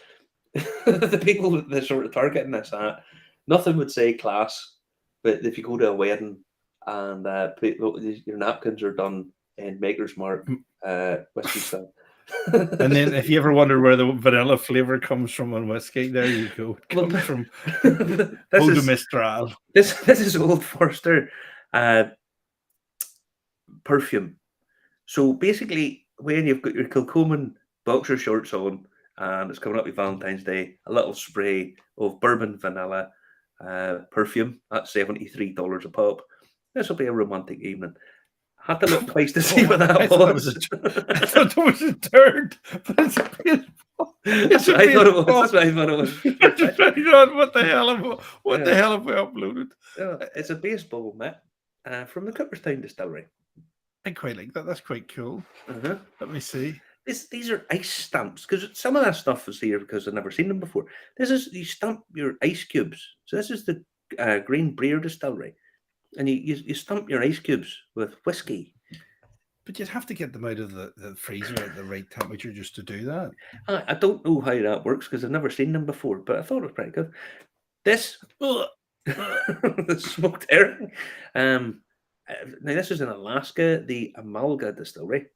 Speaker 2: the people that sort of targeting this at, nothing would say class, but if you go to a wedding and your napkins are done in Maker's Mark whiskey stand.
Speaker 1: And then if you ever wonder where the vanilla flavour comes from on whiskey, there you go. It comes from Eau de Mistral.
Speaker 2: This is Old Forester perfume. So basically, when you've got your Kilcoman boxer shorts on and it's coming up with Valentine's Day, a little spray of bourbon vanilla perfume at $73 a pop. This will be a romantic evening. Had to look twice to see what that was.
Speaker 1: I thought it was a turd, but it's a baseball.
Speaker 2: That's what I thought it was. That's what I thought it was.
Speaker 1: What the hell have we uploaded?
Speaker 2: It's a baseball mitt from the Cooperstown Distillery.
Speaker 1: I quite like that. That's quite cool. Let me see.
Speaker 2: These are ice stamps, because some of that stuff is here because I've never seen them before. You stamp your ice cubes. So this is the Green Brier Distillery. And you stamp your ice cubes with whiskey.
Speaker 1: But you'd have to get them out of the freezer at the right temperature just to do that.
Speaker 2: I don't know how that works because I've never seen them before, but I thought it was pretty good. This, the smoked herring. Now, this is in Alaska, the Amalga Distillery.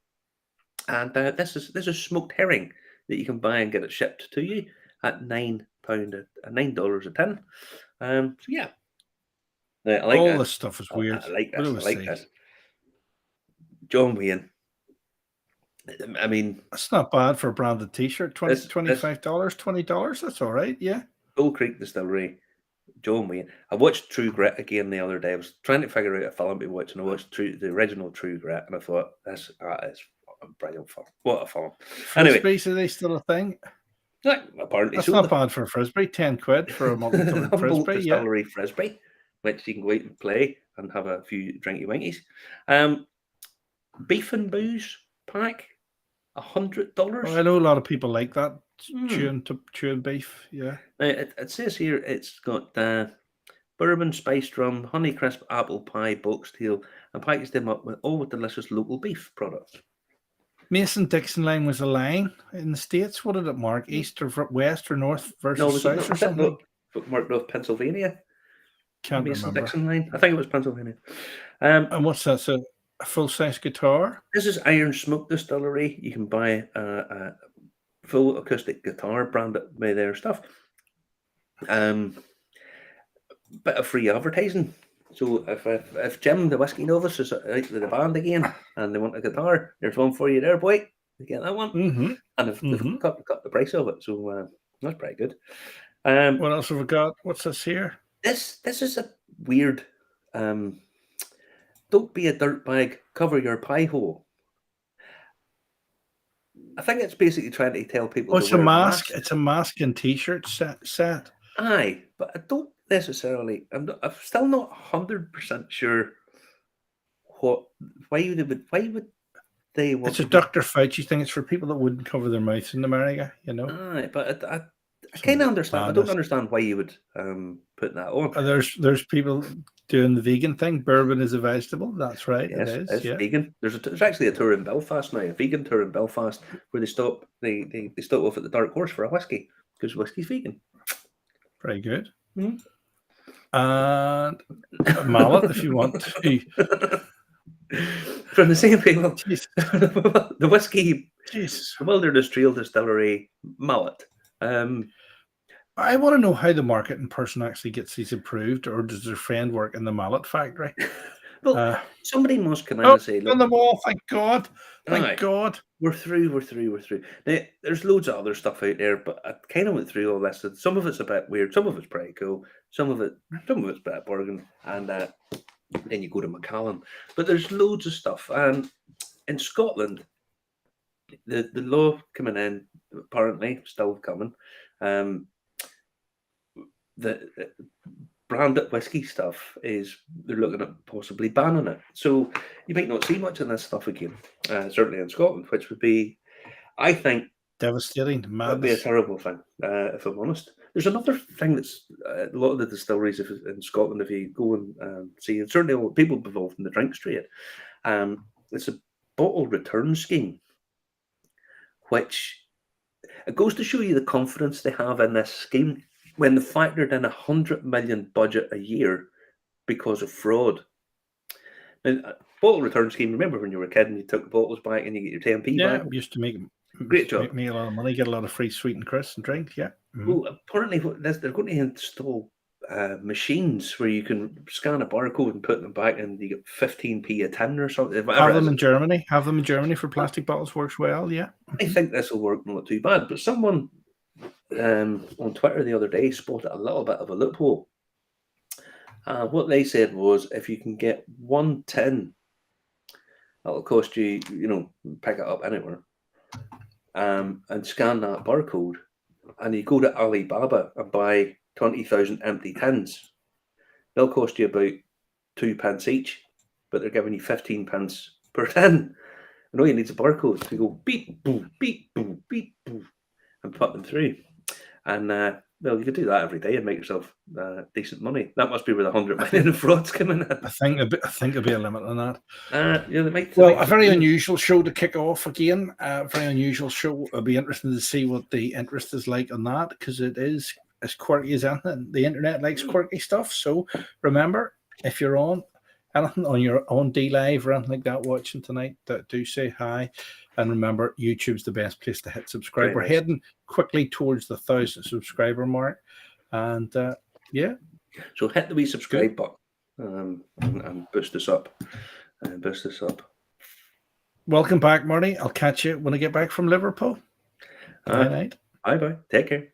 Speaker 2: And this is smoked herring that you can buy and get it shipped to you at $9 a tin. So, yeah. I like
Speaker 1: all this stuff is weird.
Speaker 2: I like this. John Wayne. I mean,
Speaker 1: that's not bad for a branded T-shirt. $25, $20. That's all right. Yeah.
Speaker 2: Bull Creek Distillery. John Wayne. I watched True Grit again the other day. I was trying to figure out a film to watch, and I watched the original True Grit, and I thought this is a brilliant film. What a film! Anyway,
Speaker 1: Frisbees, are they still a thing?
Speaker 2: Apparently
Speaker 1: That's
Speaker 2: so.
Speaker 1: not bad for a frisbee. 10 quid for a multicolored
Speaker 2: Humboldt
Speaker 1: frisbee. Yeah.
Speaker 2: Distillery Frisbee, which you can go out and play and have a few drinky winkies. Beef and booze pack, $100.
Speaker 1: Well, I know a lot of people like that
Speaker 2: Hmm.
Speaker 1: chewing beef. Yeah.
Speaker 2: Now, it says here it's got bourbon, spiced rum, honey crisp, apple pie, box tail, and packaged them up with all with delicious local beef products.
Speaker 1: Mason Dixon line was a line in the States. What did it mark? East or west or north versus south or something?
Speaker 2: Marked off Pennsylvania.
Speaker 1: Can't
Speaker 2: Mason
Speaker 1: remember.
Speaker 2: Dixon line. I think it was Pennsylvania.
Speaker 1: And what's that? So a full-size guitar?
Speaker 2: This is Iron Smoke Distillery. You can buy a full acoustic guitar branded by their stuff. Bit of free advertising. So if Jim, the whiskey novice, is out with the band again and they want a guitar, there's one for you there, boy. You get that one.
Speaker 1: Mm-hmm.
Speaker 2: And they've cut the price of it. So that's pretty good.
Speaker 1: What else have we got? What's this here?
Speaker 2: This is a weird. Don't be a dirtbag. Cover your pie hole. I think it's basically trying to tell people.
Speaker 1: Oh, it's a mask. It's a mask and T-shirt set.
Speaker 2: Aye, but I don't necessarily. I'm still not 100% sure why would they want.
Speaker 1: It's a Dr. Fauci thing. It's for people that wouldn't cover their mouths in America. You know.
Speaker 2: Aye, but I kind of understand. I don't understand why you would put that on.
Speaker 1: There's people doing the vegan thing. Bourbon is a vegetable. That's right.
Speaker 2: Yes,
Speaker 1: it is.
Speaker 2: it's
Speaker 1: Yeah.
Speaker 2: vegan. There's actually a tour in Belfast now, a vegan tour in Belfast, where they stop off at the Dark Horse for a whiskey because whiskey's vegan.
Speaker 1: Very good.
Speaker 2: Mm-hmm.
Speaker 1: And a mallet if you want to.
Speaker 2: From the same people, the whiskey,
Speaker 1: Jesus.
Speaker 2: the Wilderness Trail Distillery mallet.
Speaker 1: I want to know how the marketing person actually gets these approved, or does their friend work in the mallet factory?
Speaker 2: Well, somebody must come in and say, "Look,
Speaker 1: on the wall, thank God, God,
Speaker 2: we're through." Now, there's loads of other stuff out there, but I kind of went through all this. And some of it's a bit weird, some of it's pretty cool, some of it's a bit of bargain, and then you go to Macallan. But there's loads of stuff, and in Scotland, the law coming in, apparently still coming. The branded whiskey stuff they're looking at possibly banning it. So you might not see much of this stuff again, certainly in Scotland, which would be, I think,
Speaker 1: devastating.
Speaker 2: That'd be a terrible thing, if I'm honest. There's another thing that's a lot of the distilleries in Scotland, if you go and see, and certainly all people involved in the drinks trade, it's a bottle return scheme, which it goes to show you the confidence they have in this scheme when they factored in 100 million budget a year because of fraud. Now, bottle return scheme, remember when you were a kid and you took the bottles back and you get your 10p back?
Speaker 1: Yeah, used to make
Speaker 2: great job.
Speaker 1: Make a lot of money, get a lot of free sweet and crisp and drink. Yeah. Mm-hmm.
Speaker 2: Well, apparently they're going to install machines where you can scan a barcode and put them back and you get 15p a tin or something.
Speaker 1: Have them in Germany. Have them in Germany for plastic bottles. Works well. Yeah.
Speaker 2: I think this will work not too bad. But someone on Twitter the other day spotted a little bit of a loophole. What they said was, if you can get one tin, that'll cost you, pick it up anywhere, and scan that barcode, and you go to Alibaba and buy 20,000 empty tins, they'll cost you about 2p each, but they're giving you 15p per tin. And all you need is a barcode to go beep, boop, beep, boop, beep, boop, and put them through. And well, you could do that every day and make yourself decent money. That must be where the 100 million of fraud's coming in.
Speaker 1: I think there'll be a limit on that.
Speaker 2: A
Speaker 1: very unusual show to kick off again. Very unusual show. It'll be interesting to see what the interest is like on that, because it is as quirky as anything. The internet likes quirky stuff. So remember, if you're on anything on your own D Live or anything like that watching tonight, do say hi. And remember, YouTube's the best place to hit subscribe. We're heading quickly towards the 1,000 subscriber mark. And yeah.
Speaker 2: So hit the wee subscribe button and boost us up.
Speaker 1: Welcome back, Marty. I'll catch you when I get back from Liverpool. Bye night.
Speaker 2: Bye. Take care.